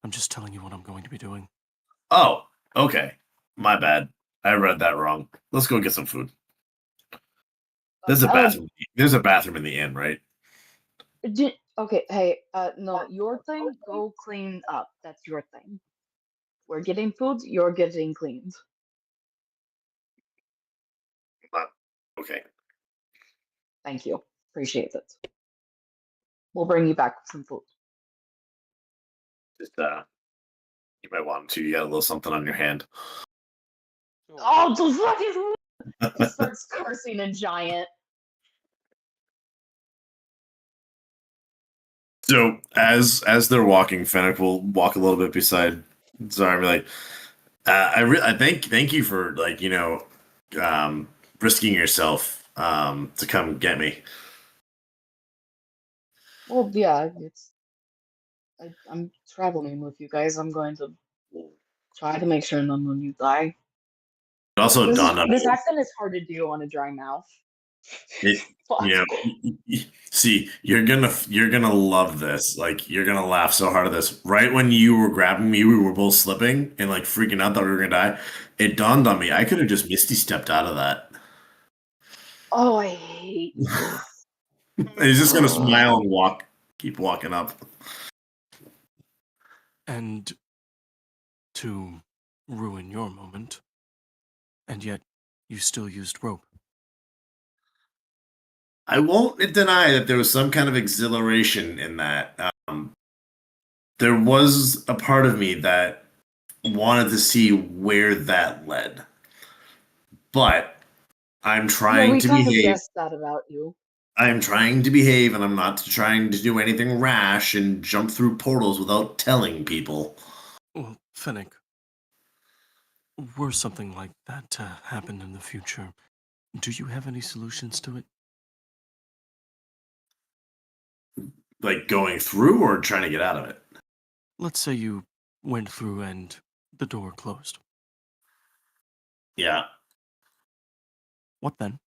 I'm just telling you what I'm going to be doing. Oh, okay. My bad. I read that wrong. Let's go get some food. There's a bathroom. There's a bathroom in the inn, right? Okay, hey, no, your thing. Go clean up. That's your thing. We're getting food. You're getting cleaned. Okay. Thank you. Appreciate it. We'll bring you back some food. Just you might want to. You got a little something on your hand. Oh, the fucking! He starts cursing in giant. So as they're walking, Fennec will walk a little bit beside Zara and be like, I thank you for risking yourself to come get me. Well, yeah, I'm traveling with you guys. I'm going to try to make sure none of you die. It also dawned on This me. accent is hard to do on a dry mouth. Fuck. See, you're gonna love this. Like, you're gonna laugh so hard at this. Right when you were grabbing me, we were both slipping and like freaking out that we were gonna die. It dawned on me, I could have just Misty stepped out of that. Oh, I hate. He's just gonna smile and keep walking up. And to ruin your moment, and yet you still used rope. I won't deny that there was some kind of exhilaration in that. There was a part of me that wanted to see where that led. But I'm trying we to kind of behave. guessed that about you. I'm trying to behave, and I'm not trying to do anything rash and jump through portals without telling people. Well, Fennec, were something like that to happen in the future, do you have any solutions to it? Like going through or trying to get out of it? Let's say you went through and the door closed. Yeah. What then?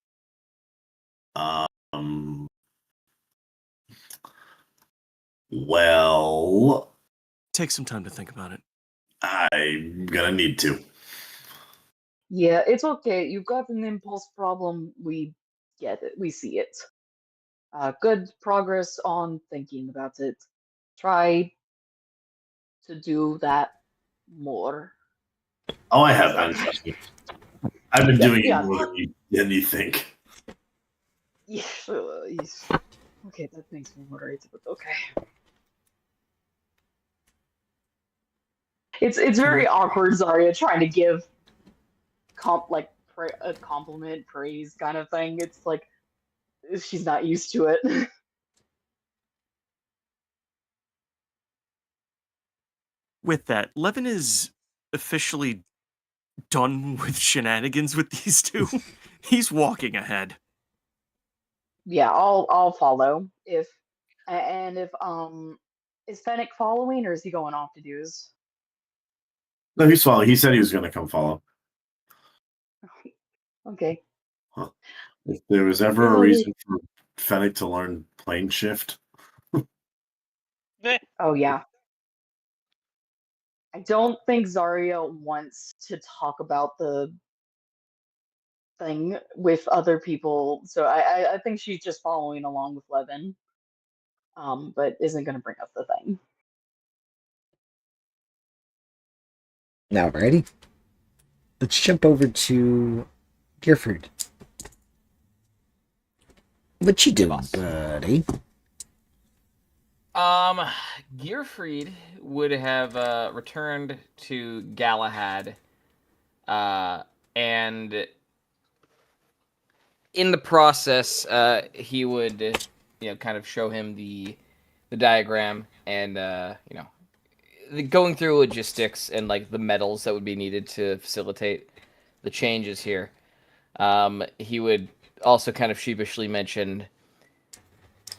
Well, Take some time to think about it. I'm gonna need to. Yeah, it's okay. You've got an impulse problem. We get it. We see it. Good progress on thinking about it. Try to do that more. Oh, I have been. Trust me. I've been doing yeah. it more than you think. Yeah, okay, that makes me worried, but okay. It's very awkward, Zarya, trying to give a compliment, praise kind of thing. It's like she's not used to it. With that, Levin is officially done with shenanigans with these two. He's walking ahead. Yeah, I'll follow if is Fennec following or is he going off to dues? No, he's following. He said he was going to come follow. Okay. Huh. If there was ever a reason for Fennec to learn plane shift. Oh yeah. I don't think Zarya wants to talk about the thing with other people, so I think she's just following along with Levin. But isn't gonna bring up the thing. Now, ready? Let's jump over to Gearford. What you doing, buddy? Gearfried would have returned to Galahad, and in the process, he would, kind of show him the diagram and going through logistics and like the metals that would be needed to facilitate the changes here. He would also kind of sheepishly mention,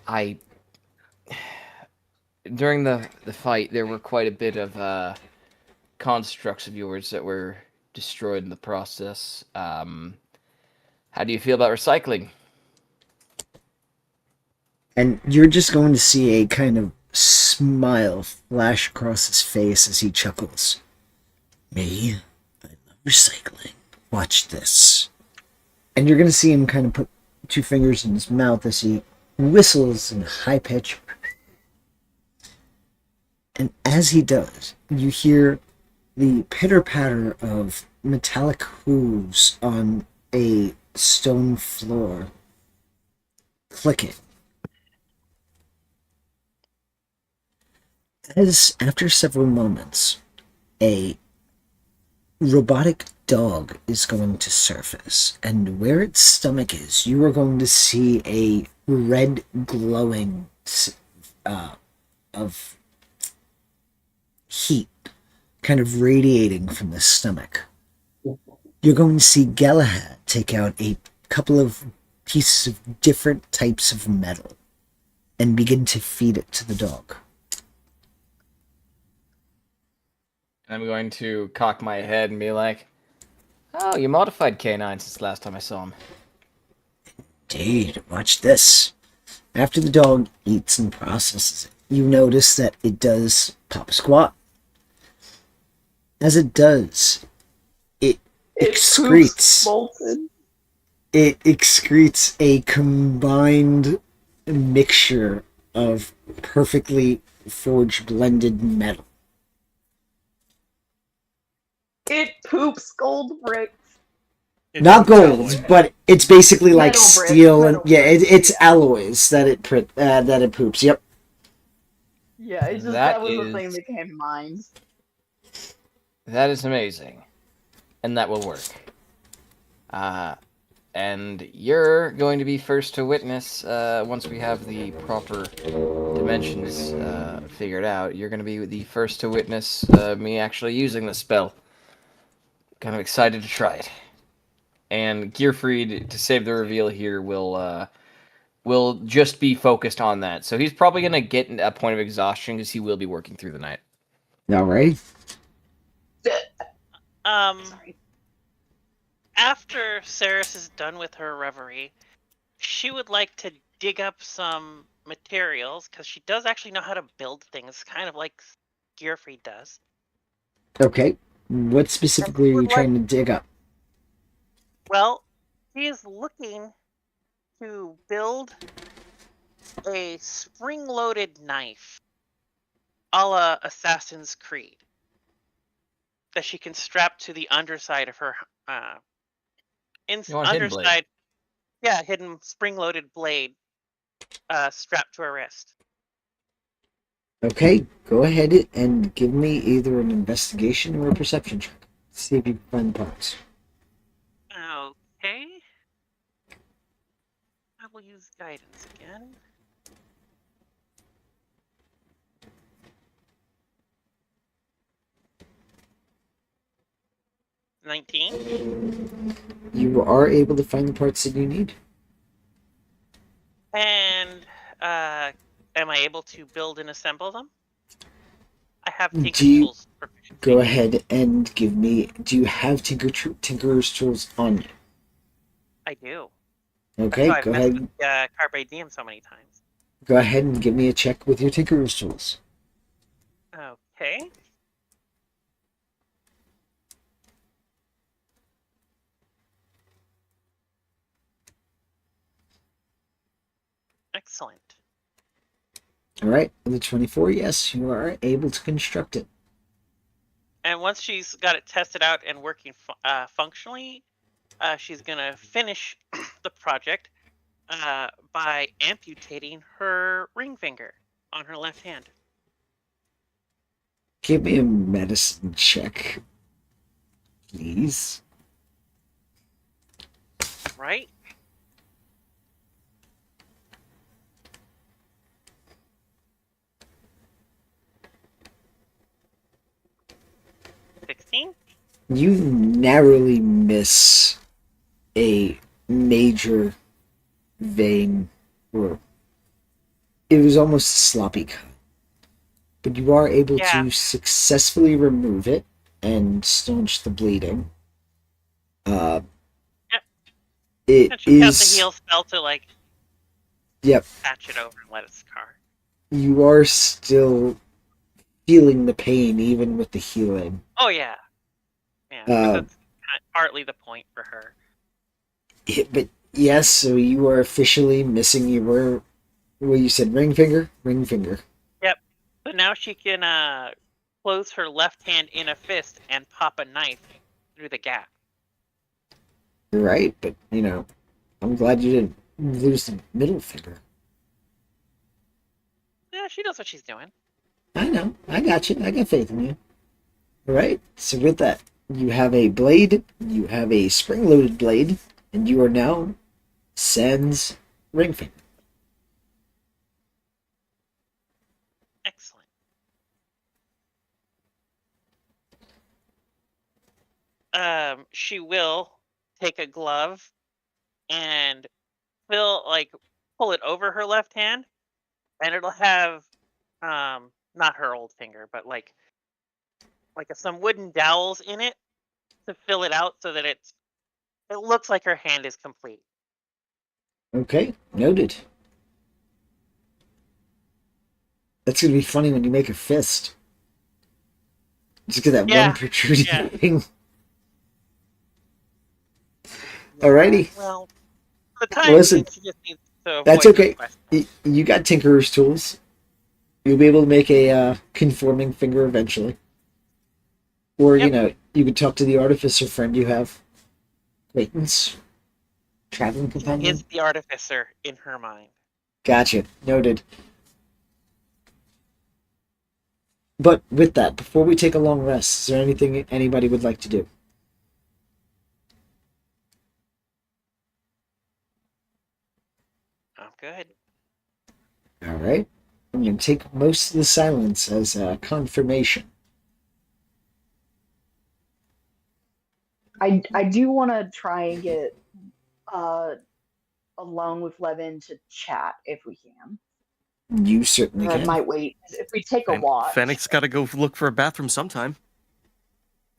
I during the fight there were quite a bit of constructs of yours that were destroyed in the process. How do you feel about recycling? And you're just going to see a kind of smile flash across his face as he chuckles. Me? I love recycling. Watch this. And you're going to see him kind of put 2 fingers in his mouth as he whistles in high pitch. And as he does, you hear the pitter-patter of metallic hooves on a stone floor clicking. As, after several moments, a robotic dog is going to surface, and where its stomach is, you are going to see a red glowing of heat kind of radiating from the stomach. You're going to see Galahad take out a couple of pieces of different types of metal and begin to feed it to the dog. I'm going to cock my head and be like, oh, you modified K9 since the last time I saw him. Indeed, watch this. After the dog eats and processes it, you notice that it does pop a squat. As it does, it excretes. It excretes a combined mixture of perfectly forged blended metal. It poops gold bricks. It Not poops gold, alloy. but it's basically like Metal bricks, steel and metal yeah, bricks. it's alloys that it poops. Yep. Yeah, it's just That that was the thing is- that came to mind. That is amazing. And that will work. And you're going to be first to witness, once we have the proper dimensions figured out, you're going to be the first to witness me actually using the spell. Kind of excited to try it. And Gearfried, to save the reveal here, will just be focused on that. So he's probably going to get a point of exhaustion because he will be working through the night. All right. Sorry. After Ceres is done with her reverie, she would like to dig up some materials because she does actually know how to build things, kind of like Gearfried does. Okay. What specifically are you would trying to dig up? Well, she is looking to build a spring-loaded knife, a la Assassin's Creed, that she can strap to the underside of her You want a hidden blade? underside. Yeah, hidden spring-loaded blade strapped to her wrist. Okay, go ahead and give me either an investigation or a perception check. See if you can find the parts. Okay. I will use guidance again. $19. You are able to find the parts that you need. And am I able to build and assemble them? I have Do Tinker you- Tools proficiency. Go ahead and give me. Do you have Tinker's tools on you? I do. Okay, That's go why I've ahead. messed with Carpe Diem so many times. Go ahead and give me a check with your Tinker's tools. Okay. Excellent. All right, with the 24, yes, you are able to construct it. And once she's got it tested out and working functionally, she's gonna finish the project by amputating her ring finger. on her left hand. Give me a medicine check, please. Right? $16? You narrowly miss a major vein, or it was almost a sloppy cut. But you are able Yeah. to successfully remove it and staunch the bleeding. Yep. It And she cast is. a heal spell to like Yep. patch it over and let it scar. You are still feeling the pain even with the healing. Oh yeah. Yeah, 'cause Uh, that's partly the point for her. but yes, so you are officially missing your, well, you said ring finger? Ring finger. Yep. But now she can close her left hand in a fist and pop a knife through the gap. You're right, but, I'm glad you didn't lose the middle finger. Yeah, she knows what she's doing. I know. I got you. I got faith in you. All right. So with that, you have a blade. You have a spring-loaded blade, and you are now Sen's ring finger. Excellent. She will take a glove and pull it over her left hand, and it'll have not her old finger, but like some wooden dowels in it to fill it out so that it looks like her hand is complete. Okay. Noted. That's gonna be funny when you make a fist. Just get that Yeah, one protruding yeah. thing. Alrighty. Well, for the time Listen, being, she just needs to avoid that's the okay. question. You got Tinkerer's tools. You'll be able to make a conforming finger eventually. Or, Yep. you could talk to the artificer friend you have. Acquaintance. Traveling He companion. is the artificer in her mind. Gotcha. Noted. But with that, before we take a long rest, is there anything anybody would like to do? I'm good. All right. I'm going to take most of the silence as confirmation. I do want to try and get alone with Levin to chat if we can. You certainly Or I can. might wait if we take a watch. Fennec's got to go look for a bathroom sometime.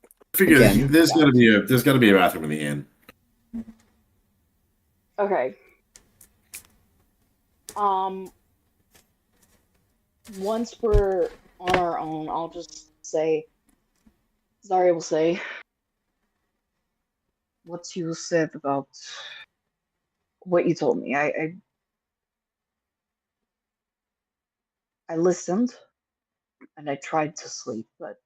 I figure Again. there's got to be a bathroom in the inn. Okay. Once we're on our own, I'll just say, Zarya will say, what you said about what you told me. I listened and I tried to sleep, but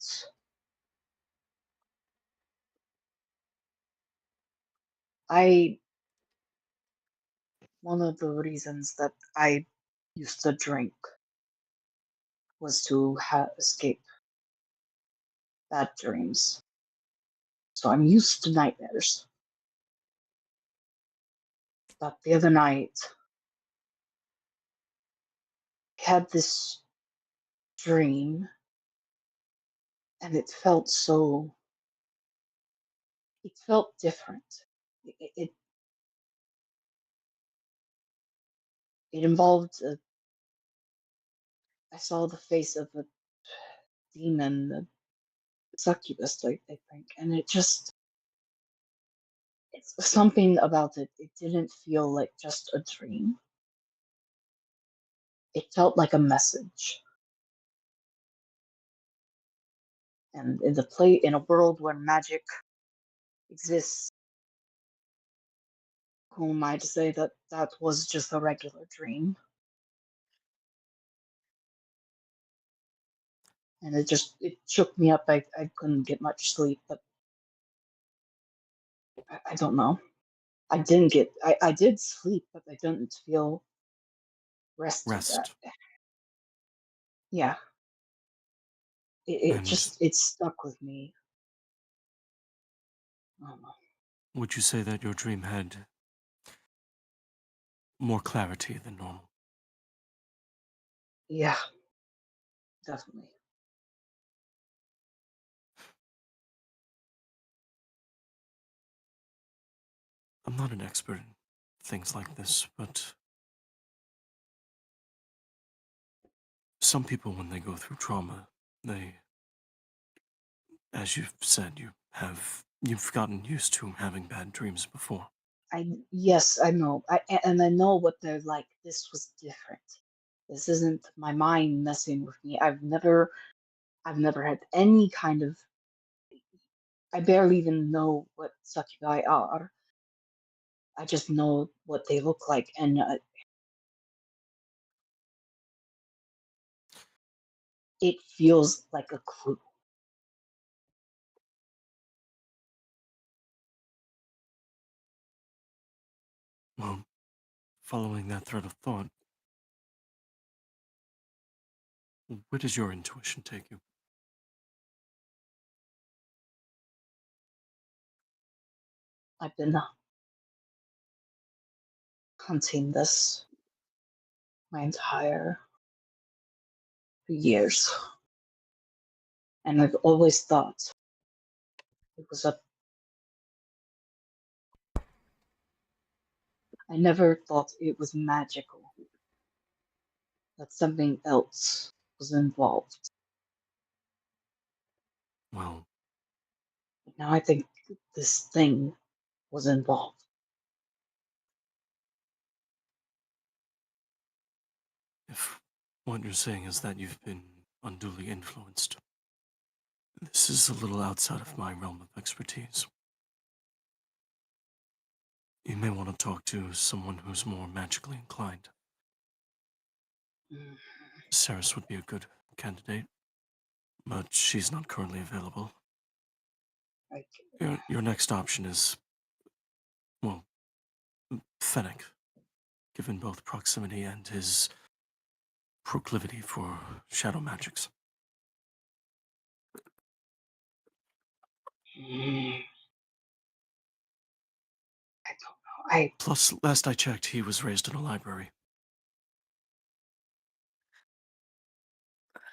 one of the reasons that I used to drink was to escape bad dreams. So I'm used to nightmares. But the other night, I had this dream, and it felt different. It involved I saw the face of a demon, a succubus, I think, and it's something about it. It didn't feel like just a dream. It felt like a message. And in a world where magic exists, who am I to say that that was just a regular dream? And it shook me up. I couldn't get much sleep, but I don't know. I did sleep, but I didn't feel rested. Rest. Yeah, And it stuck with me. I don't know. would you say that your dream had more clarity than normal? Yeah, definitely. I'm not an expert in things like this, but some people, when they go through trauma, they, as you've said, you've gotten used to having bad dreams before. Yes, I know. And I know what they're like. This was different. This isn't my mind messing with me. I've never had any kind of. I barely even know what succubi are. I just know what they look like, and it feels like a clue. Well, following that thread of thought, where does your intuition take you? I've been hunting this my entire years, and I've always thought it was a. I never thought it was magical. That something else was involved. Well, Now I think this thing was involved. if what you're saying is that you've been unduly influenced, this is a little outside of my realm of expertise. You may want to talk to someone who's more magically inclined. Mm, Saris would be a good candidate, but she's not currently available. Like, Your next option is, well, Fennec, given both proximity and his proclivity for shadow magics. mm, I don't know. Plus, last I checked, he was raised in a library.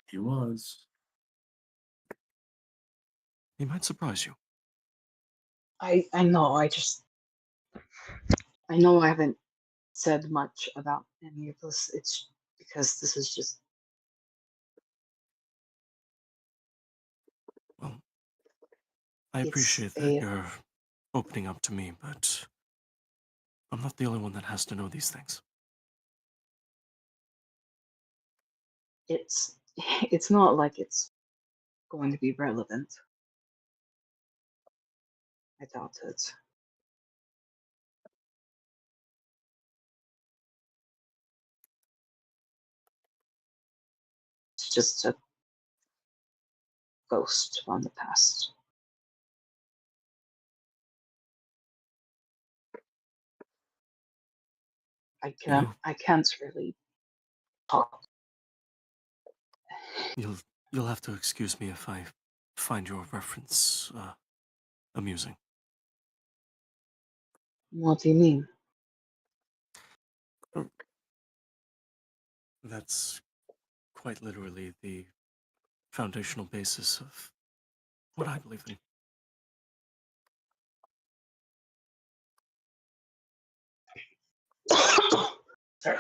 He was. He might surprise you. I know. I know I haven't said much about any of this. It's because this is just. Well, I It's appreciate that a. you're opening up to me, but I'm not the only one that has to know these things. It's. It's not like it's going to be relevant. I doubt it. It's just a ghost from the past. You know, I can't really talk. you'll you'll have to excuse me if I find your reference amusing. What do you mean? That's quite literally the foundational basis of what I believe in. Sorry.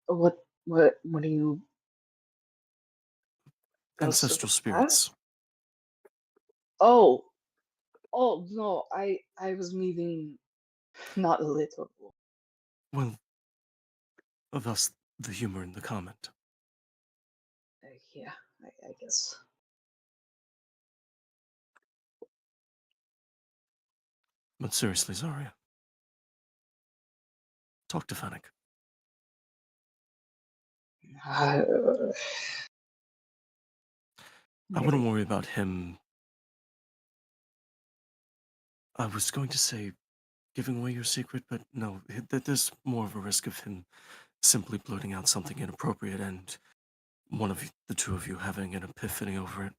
What do you ghosts of Ancestral the spirits. past? Oh, oh no, I was meaning not literal. Well, thus the humor in the comment. Yeah, I guess. But seriously, Zarya, talk to Fennec. Uh, I wouldn't maybe. worry about him. I was going to say giving away your secret, but no, there's more of a risk of him simply blurting out something inappropriate and one of the two of you having an epiphany over it.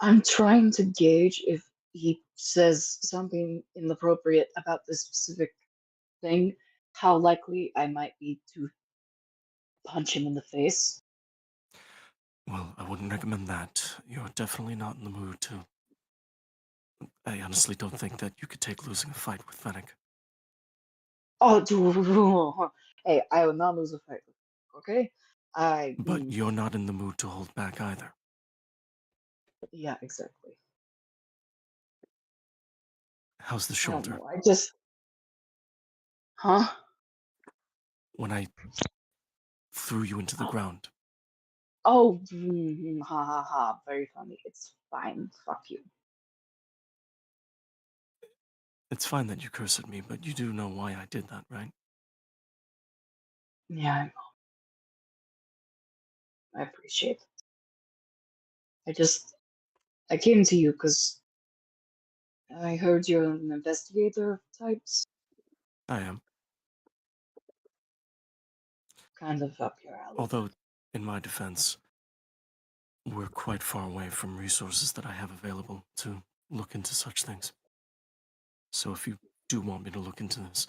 I'm trying to gauge if he says something inappropriate about this specific thing, how likely I might be to punch him in the face. Well, I wouldn't recommend that. You're definitely not in the mood to. I honestly don't think that you could take losing a fight with Fennec. Oh, dude. Hey, I will not lose a fight. Okay? But you're not in the mood to hold back either. Yeah, exactly. How's the I don't shoulder? know. I just. Huh? When I threw you into the ground, Oh, ha ha ha. Very funny. It's fine. Fuck you. it's fine that you curse at me, but you do know why I did that, right? Yeah, I know. I appreciate it. I came to you because I heard you're an investigator of types. I am. Kind of up your alley. Although, in my defense, we're quite far away from resources that I have available to look into such things. So if you do want me to look into this,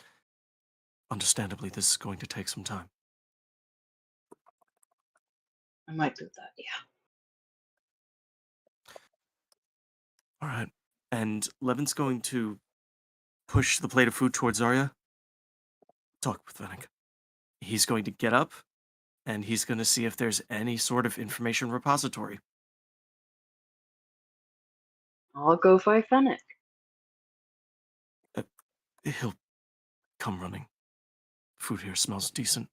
understandably, this is going to take some time. I might do that, yeah. All right. And Levin's going to push the plate of food towards Arya. Talk with Fennec. He's going to get up, and he's going to see if there's any sort of information repository. I'll go fight Fennec. He'll come running. Food here smells decent.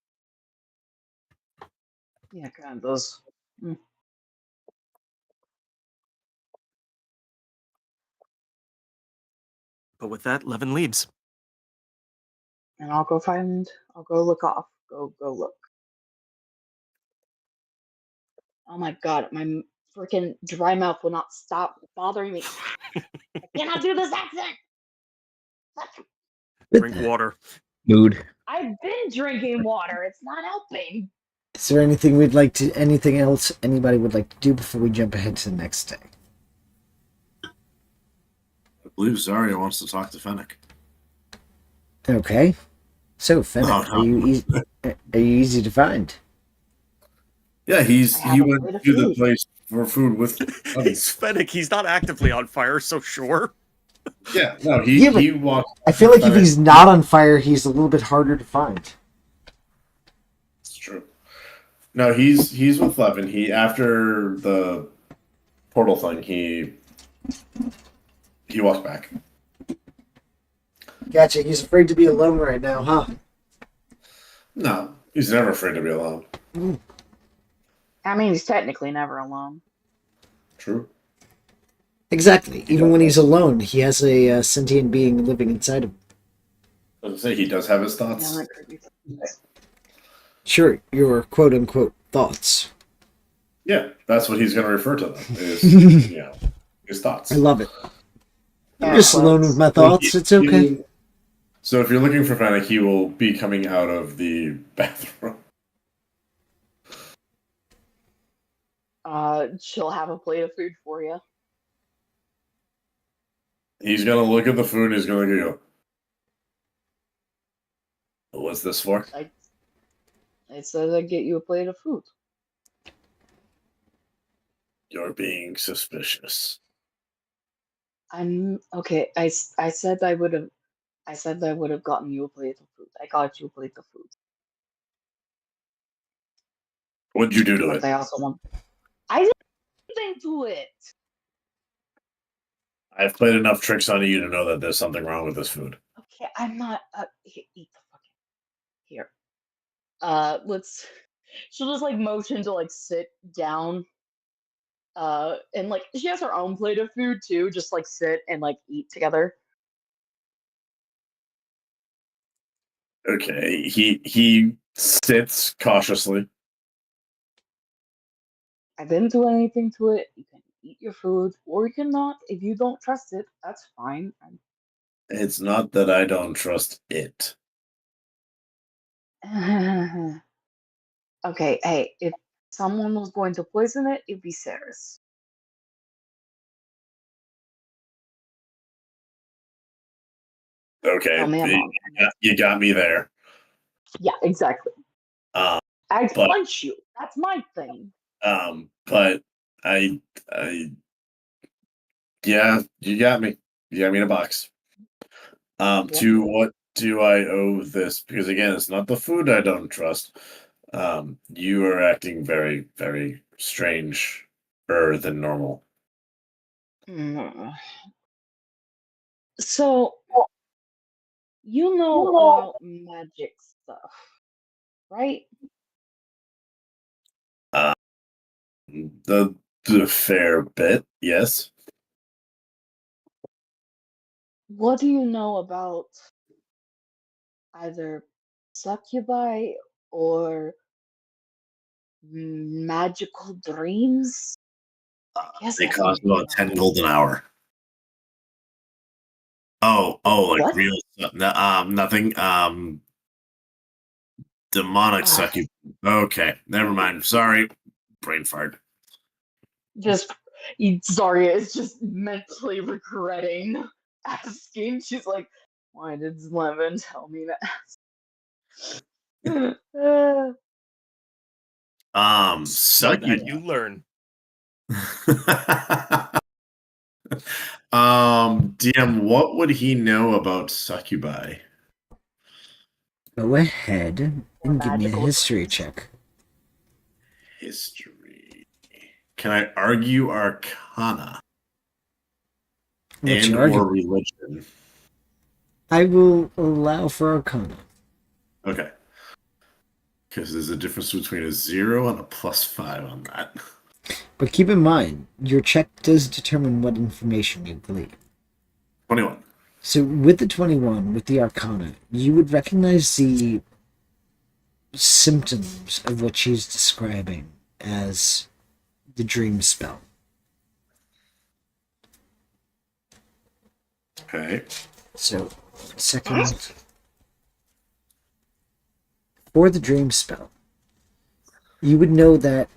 Yeah, kind of does. But with that, Levin leaves. And I'll go look off. Go look. Oh my god, my freaking dry mouth will not stop bothering me. I cannot do this accent! Drink water. Mood. I've been drinking water. It's not helping. Is there anything else anybody would like to do before we jump ahead to the next day? I believe Zarya wants to talk to Fennec. Okay. So, Fennec, No, no. are you easy to find? Yeah, I he have a went plate of to the food. place for food with. He's Fennec. He's not actively on fire, so sure. Yeah, no, Yeah, but he walked. I feel like if Fennec. he's not on fire, he's a little bit harder to find. It's true. No, he's with Levin. He after the portal thing, he walked back. Gotcha. He's afraid to be alone right now, huh? No, he's never afraid to be alone. I mean, he's technically never alone. True. Exactly. Even when he's alone, he has a sentient being living inside him. I was gonna say he does have his thoughts. Yeah, that could be. Sure, your quote-unquote thoughts. Yeah, that's what he's going to refer to them. Is his thoughts. I love it. I'm Yeah, just alone with my thoughts. It's okay. So if you're looking for Fennec, he will be coming out of the bathroom. She'll have a plate of food for you. He's going to look at the food and he's going to go, what's this for? It says I get you a plate of food. You're being suspicious. I'm okay. I said I would have gotten you a plate of food. I got you a plate of food. What'd you do to But it? I also want. I didn't do anything to it. I've played enough tricks on you to know that there's something wrong with this food. Okay, I'm not. Eat the fucking here. Let's. She'll just like motion to like sit down. And like she has her own plate of food too. Just like sit and like eat together. Okay, he sits cautiously. I didn't do anything to it. You can eat your food, or you cannot. If you don't trust it, that's fine. It's not that I don't trust it. Okay, hey, if someone was going to poison it, it'd be Ceres. Okay, Tell me I'm wrong. you got me there. Yeah, exactly. Um, I'd but punch you. That's my thing. but I yeah, you got me. You got me in a box. Yeah. To what do I owe this? Because again, it's not the food I don't trust. You are acting very, very strange than normal. Mm. So, you know about magic stuff, right? Uh, the fair bit, yes. What do you know about either succubi or magical dreams? I guess They that would cost be about 10 gold an hour. Like what? real stuff. Nothing. Demonic Ah, sucky. Okay, never mind. Sorry, brain fart. just Zarya is just mentally regretting asking. She's like, why did Lemon tell me that? So that Sucky. you learn. DM, what would he know about succubi? Go ahead Or and give me a magical history dreams. check. History. Can I argue Arcana What's and your or argument? religion? I will allow for Arcana. Okay. Because there's a difference between a 0 and a +5 on that. But keep in mind, your check does determine what information you glean. 21. So with the 21, with the Arcana, you would recognize the symptoms of what she's describing as the dream spell. Okay. So, second. For the dream spell, you would know that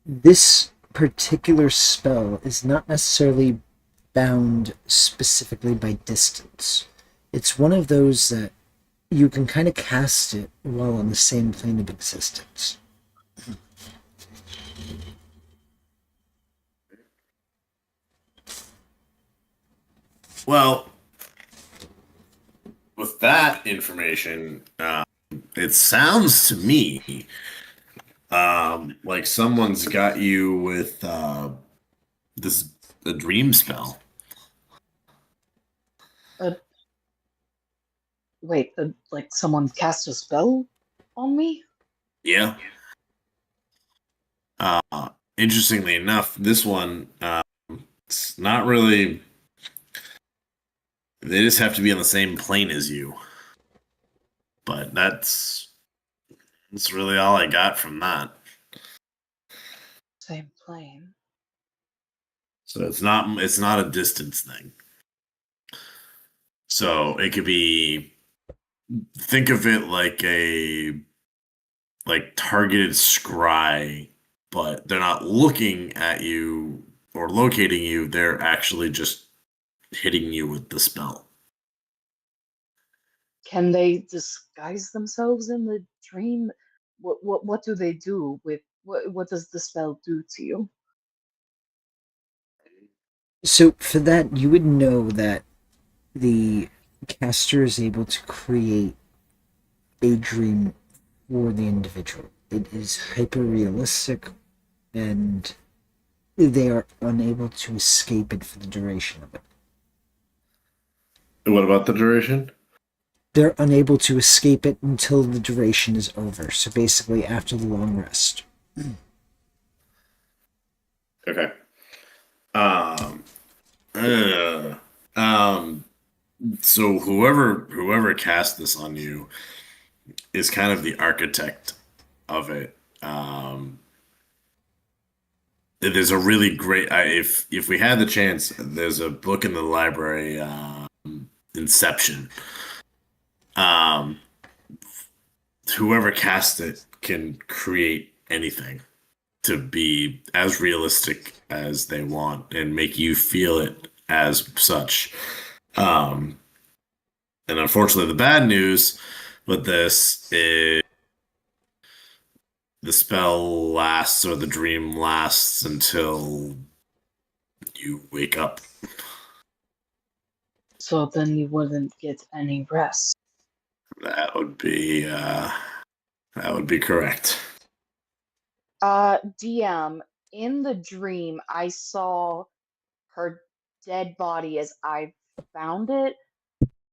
this particular spell is not necessarily bound specifically by distance. It's one of those that you can kind of cast it while on the same plane of existence. Well, with that information, it sounds to me like someone's got you with this a dream spell. Wait, like someone cast a spell on me? Yeah. Interestingly enough, this one it's not really. They just have to be on the same plane as you. But that's really all I got from that. Same plane. So it's not a distance thing. So it could be, think of it like a targeted scry, but they're not looking at you or locating you, they're actually just hitting you with the spell. Can they disguise themselves in the dream? What do they do with what does the spell do to you? So, for that, you would know that the caster is able to create a dream for the individual. It is hyper realistic, and they are unable to escape it for the duration of it. What about the duration? They're unable to escape it until the duration is over. So basically, after the long rest. Okay. Uh, um. So whoever cast this on you is kind of the architect of it. There's a really great. If we had the chance, there's a book in the library. inception. Um, whoever cast it can create anything to be as realistic as they want and make you feel it as such. And unfortunately, the bad news with this is the spell lasts or the dream lasts until you wake up. So then you wouldn't get any rest. That would be correct. DM, in the dream, I saw her dead body as I found it,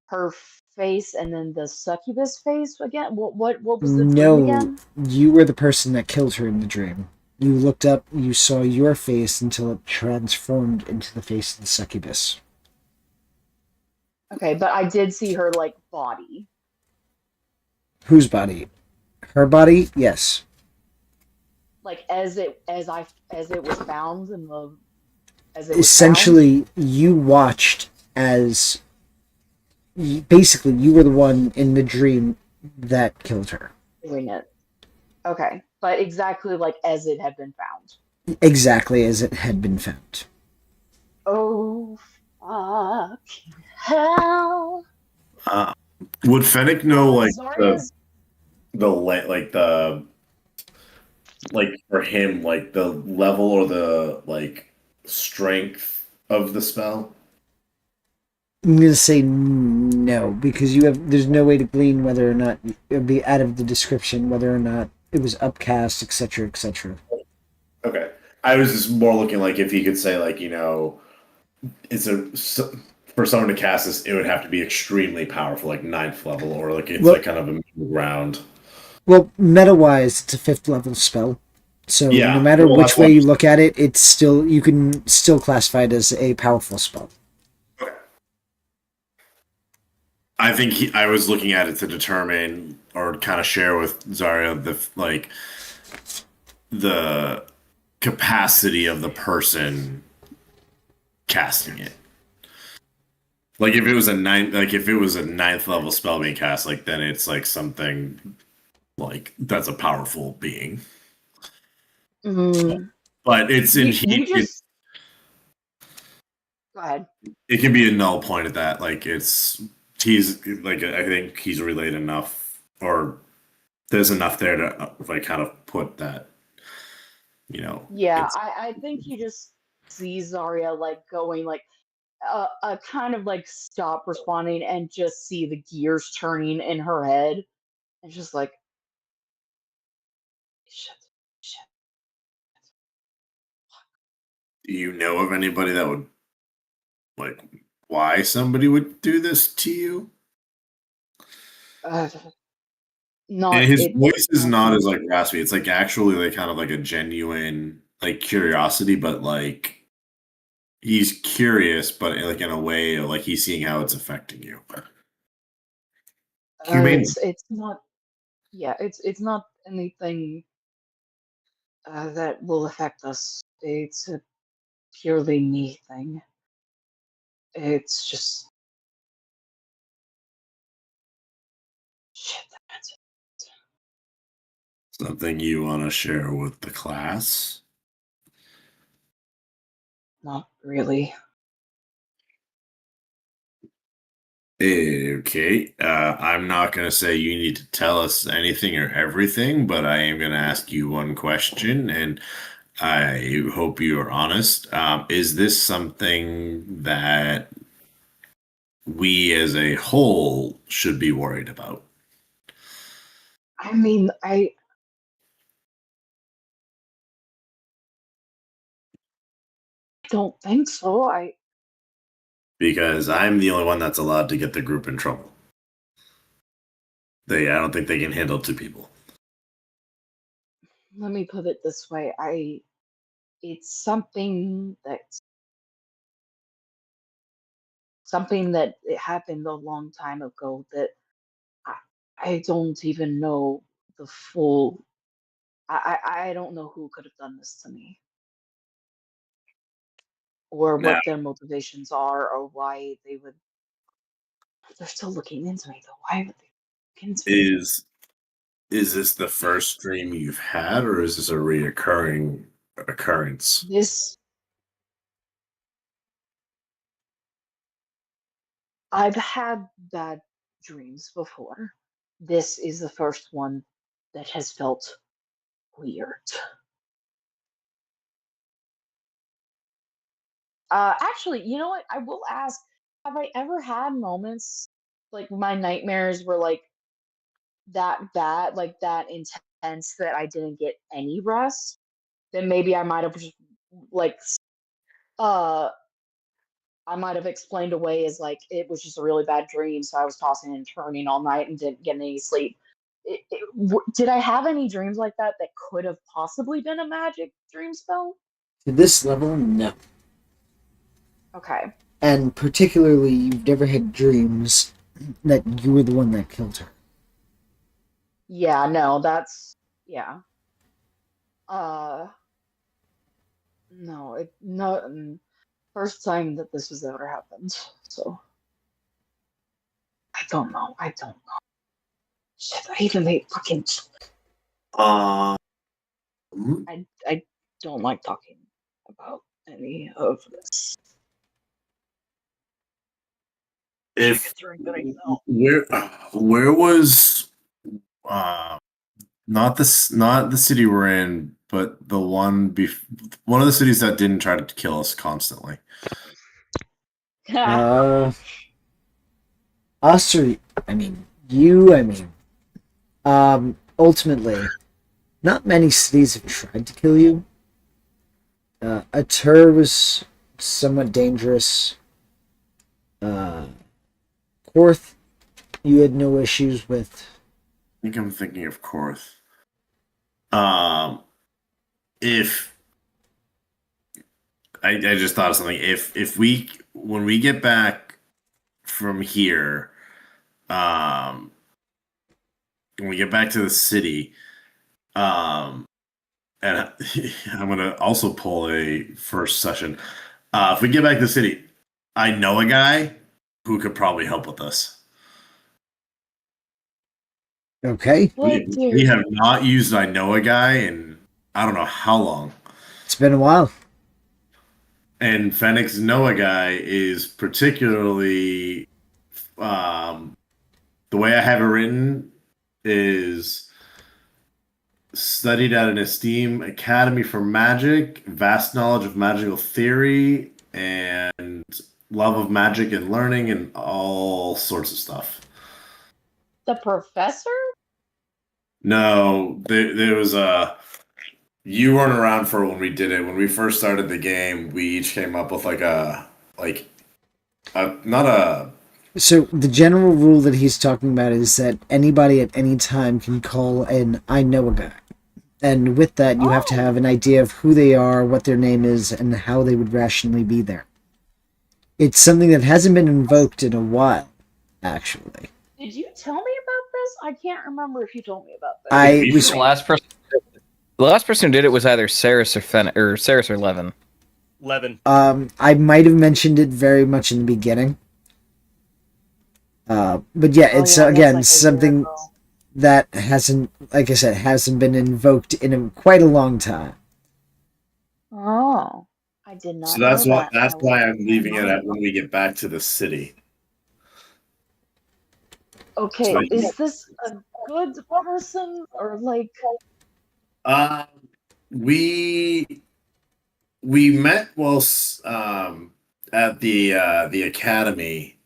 her face, and then the succubus face again. What was the dream No, again? you were the person that killed her in the dream. You looked up, you saw your face until it transformed into the face of the succubus. Okay, but I did see her like body. Whose body? Her body? Yes. Like as it was found in the as it was found. Essentially, you watched as basically you were the one in the dream that killed her. Doing it. Okay, but exactly like as it had been found. Exactly as it had been found. Oh fuck hell! Would Fennec know like Zarya's like for him like the level or the like strength of the spell? I'm gonna say no because there's no way to glean whether or not it would be out of the description whether or not it was upcast, etc., etc. Okay, I was just more looking like if he could say like for someone to cast this, it would have to be extremely powerful, like 9th level, or like it's like kind of a middle ground. Well, meta-wise, it's a 5th level spell, so Yeah, no matter well, which that's way what- you look at it, it's still you can still classify it as a powerful spell. Okay. I think I was looking at it to determine or kind of share with Zarya the capacity of the person casting it. Like if it was a 9th level spell being cast, like then it's like something like that's a powerful being. Mm, But it's in you just go ahead. it can be a null point at that. Like he's like I think he's relayed enough, or there's enough there to like kind of put that. Yeah, I think you just see Zarya like going like kind of like stop responding and just see the gears turning in her head and just like shit. Do you know of anybody that would like why somebody would do this to you? Not And his it- voice is not as like raspy. It's like actually like kind of like a genuine like curiosity, but like he's curious, but like in a way like he's seeing how it's affecting you. Humane. it's not. Yeah, it's not anything that will affect us. It's a purely me thing. It's just shit. That's Something you want to share with the class? not really. Okay. I'm not going to say you need to tell us anything or everything, but I am going to ask you one question, and I hope you are honest. Is this something that we as a whole should be worried about? I mean, I don't think so. Because I'm the only one that's allowed to get the group in trouble. I don't think they can handle 2 people. Let me put it this way. It's something that it happened a long time ago that I don't even know the full. I don't know who could have done this to me, or Now, what their motivations are, or why they would. They're still looking into me though. Why would they look into me? Is this the first dream you've had, or is this a reoccurring occurrence? This I've had bad dreams before. This is the first one that has felt weird. Actually, you know what? I will ask, have I ever had moments like my nightmares were like that bad, like that intense that I didn't get any rest? Then maybe I might have just like uh I might have explained away as like it was just a really bad dream, so I was tossing and turning all night and didn't get any sleep. Did I have any dreams like that that could have possibly been a magic dream spell? To this level, no. Okay. And particularly, you've never had dreams that you were the one that killed her. Yeah, no, that's yeah. Uh no, first time that this has ever happened. So I don't know. I don't know. Shit, I even made fucking Um, I don't like talking about any of this. if Drink that I know. where was not the city we're in, but the one of the cities that didn't try to kill us constantly. Us or, I mean, ultimately, not many cities have tried to kill you. Atur was somewhat dangerous. Korth, you had no issues with. I think I'm thinking of Korth. If I just thought of something. If we when we get back from here, when we get back to the city, and I'm gonna also pull a first session. If we get back to the city, I know a guy who could probably help with us. Okay, We have not used I know a guy in I don't know how long. it's been a while. And Fenix Noah guy is particularly the way I have it written is studied at an esteemed academy for magic, vast knowledge of magical theory, and love of magic and learning and all sorts of stuff. The professor? No, there was a. You weren't around for when we did it. When we first started the game, we each came up with not a. So the general rule that he's talking about is that anybody at any time can call an I know a guy. And with that, you have to have an idea of who they are, what their name is, and how they would rationally be there. It's something that hasn't been invoked in a while, actually. Did you tell me about this? I can't remember if you told me about this. The last person who did it was either Saris or Saris or Levin. Levin. I might have mentioned it very much in the beginning. But yeah, it's again something that hasn't, like I said, hasn't been invoked in quite a long time. Oh, I did not. So that's know why that. I'm leaving it at when we get back to the city. Okay, So- is this a good person or like? We met at the academy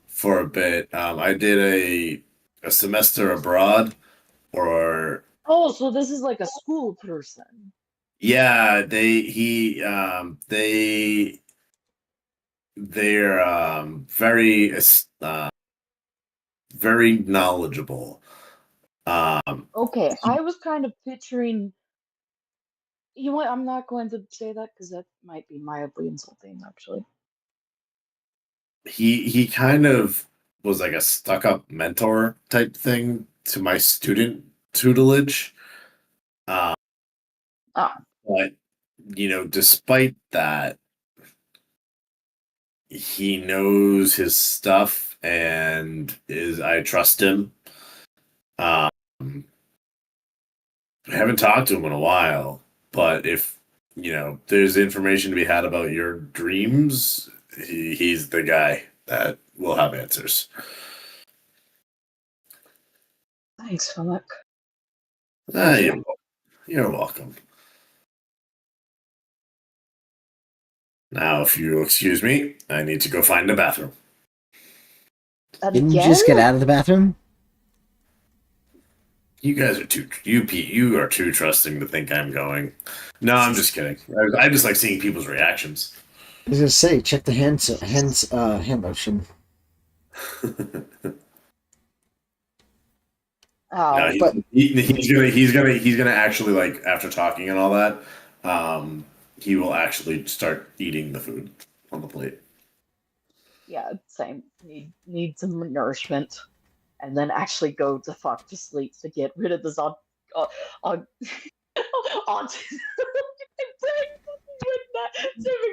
for a bit. I did a semester abroad, or Oh, so this is like a school person. yeah, they're very knowledgeable. Okay, I was kind of picturing. You know what? I'm not going to say that because that might be mildly insulting, actually. He kind of was like a stuck-up mentor type thing to my student tutelage. Ah. But despite that, he knows his stuff and I trust him. Um, I haven't talked to him in a while, but if there's information to be had about your dreams, he's the guy that will have answers. Thanks, Philip. Ah, you're welcome. Now, if you'll excuse me, I need to go find a bathroom. Didn't you just get out of the bathroom? You guys are you are too trusting to think I'm going. No, I'm just kidding. I just like seeing people's reactions. I was gonna say, check the hand motion. Oh, No, but- he's gonna actually, like, after talking and all that, he will actually start eating the food on the plate. yeah, same. Need some nourishment, and then actually go the fuck to sleep to get rid of this autism.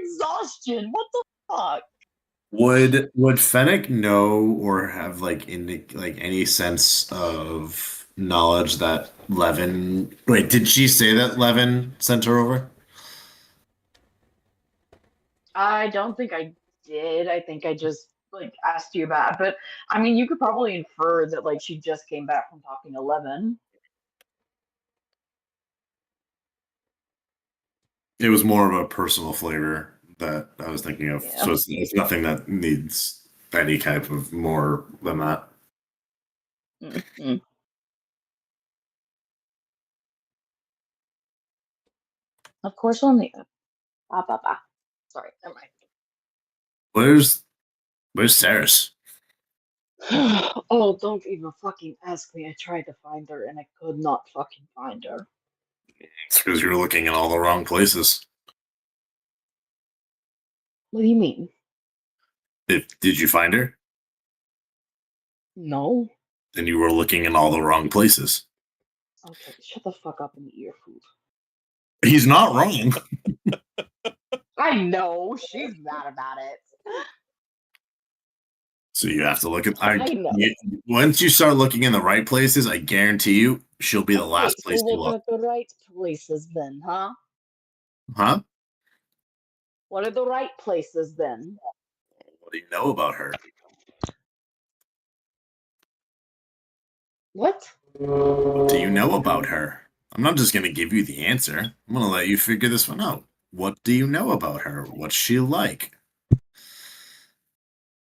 Exhaustion. What the fuck? Would Fennec know or have like any sense of knowledge that Levin? Wait, did she say that Levin sent her over? I don't think I did. I think I just like asked you about it. But I mean, you could probably infer that like she just came back from talking to Levin. It was more of a personal flavor that I was thinking of. Yeah. So it's nothing that needs any type of more than that. Mm-hmm. Of course, on the Sorry, never Where's Saris? mind. Oh, don't even fucking ask me. I tried to find her and I could not fucking find her. It's because you're looking in all the wrong places. What do you mean? Did you find her? No. Then you were looking in all the wrong places. Okay, shut the fuck up and eat your food. He's not wrong. I know she's mad about it. So you have to look at. I know. Once you start looking in the right places, I guarantee you, she'll be the last Okay, place so you look look. at the right places then, huh? Huh? What are the right places then? What do you know about her? What? What do you know about her? I'm not just going to give you the answer. I'm going to let you figure this one out. What do you know about her? What's she like?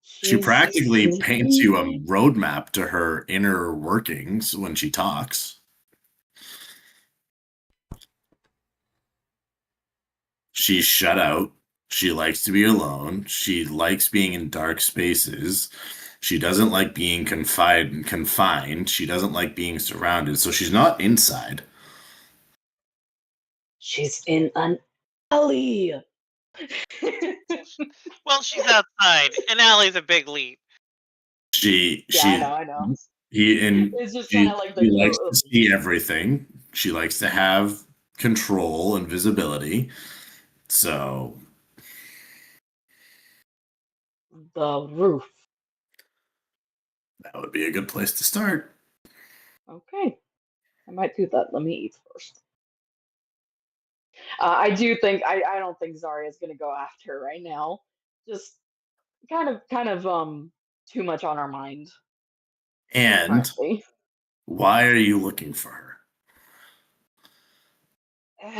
She practically paints you a roadmap to her inner workings when she talks. She's shut out. She likes to be alone. She likes being in dark spaces. She doesn't like being confined. She doesn't like being surrounded. So she's not inside. She's in an alley. Well, she's outside. An alley's a big leap. I know. It's just She kind of like she likes to see everything. She likes to have control and visibility. So the roof. that would be a good place to start. Okay, I might do that. Let me eat first. I do think I don't think Zarya's gonna go after her right now. Just kind of too much on our mind. And Frankly. why are you looking for her?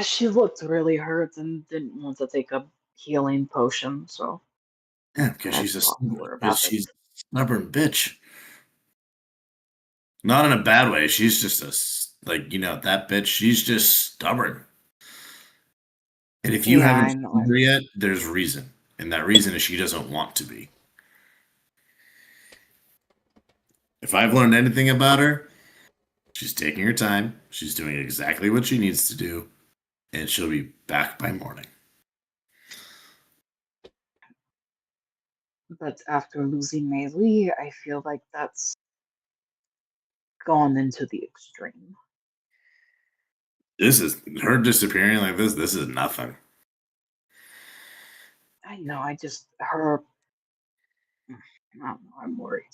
She looked really hurt and didn't want to take a healing potion, so Yeah, because I talked to her about she's a stubborn bitch. Not in a bad way. She's just that bitch. She's just stubborn. And if you Yeah, I haven't know. seen her yet, there's reason, and that reason is she doesn't want to be. If I've learned anything about her, she's taking her time. She's doing exactly what she needs to do, and she'll be back by morning. But after losing Mei Li, I feel like that's gone into the extreme. This is her disappearing like this. This is nothing. I know. Her I don't know, I'm worried.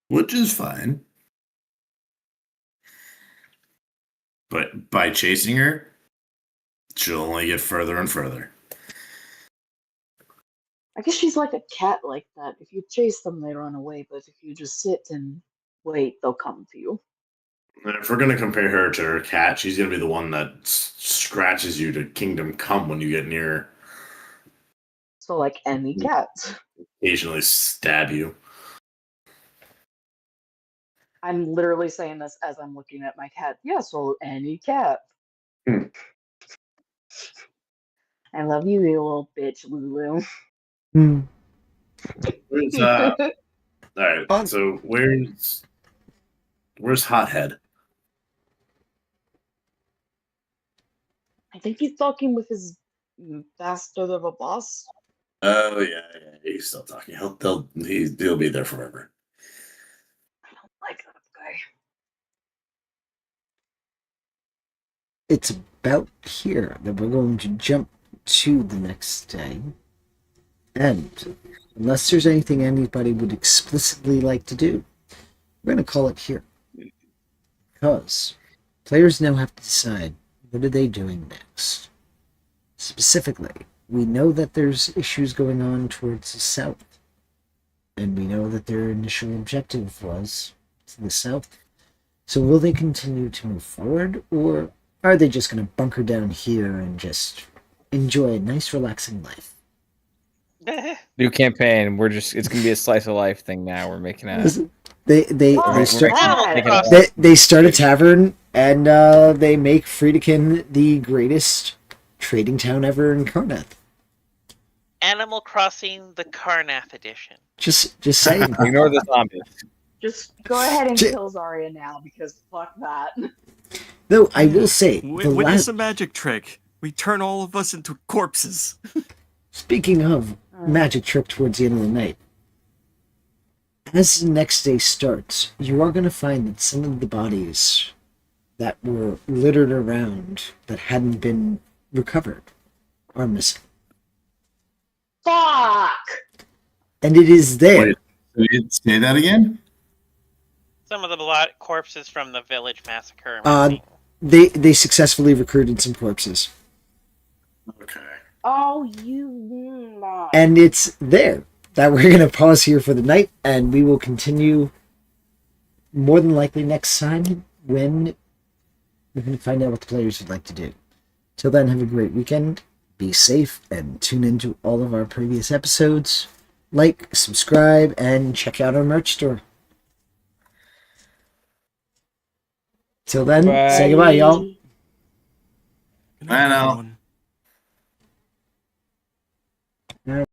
Which is fine. But by chasing her, she'll only get further and further. I guess she's like a cat like that. If you chase them, they run away. But if you just sit and wait, they'll come to you. And if we're going to compare her to her cat, she's going to be the one that scratches you to Kingdom Come when you get near her. So, like any cat. Occasionally stab you. I'm literally saying this as I'm looking at my cat. Yeah, so any cat. Hmm. I love you, you little bitch, Lulu. Hmm. Where's, all right, On- so where's Hothead? I think he's talking with his bastard of a boss. Oh yeah, he's still talking. He'll be there forever. I don't like that guy. It's about here that we're going to jump to the next day. And unless there's anything anybody would explicitly like to do, we're going to call it here. Because players now have to decide, what are they doing next? Specifically, we know that there's issues going on towards the south. And we know that their initial objective was to the south. So will they continue to move forward, or are they just going to bunker down here and just enjoy a nice, relaxing life? New campaign. It's gonna be a slice of life thing now. We're making a. They What? start Animal Making Crossing. they start a tavern, and they make Friedekin the greatest trading town ever in Karnath. Animal Crossing: The Carnath Edition. Just saying. Ignore the zombies. Just go ahead and J- kill Zarya now because fuck that. Though I will say, Witness the last, a magic trick. We turn all of us into corpses. speaking of magic trick towards the end of the night, as the next day starts, you are going to find that some of the bodies that were littered around that hadn't been recovered are missing. Fuck! And it is there. Wait, say that again? Some of the corpses from the village massacre. They successfully recruited some corpses. Okay. Oh, you. And it's there that we're going to pause here for the night, and we will continue more than likely next time when we're going to find out what the players would like to do. Till then, have a great weekend, be safe, and tune into all of our previous episodes. Like, subscribe, and check out our merch store. Till then, say goodbye, y'all. Good I night, know. everyone.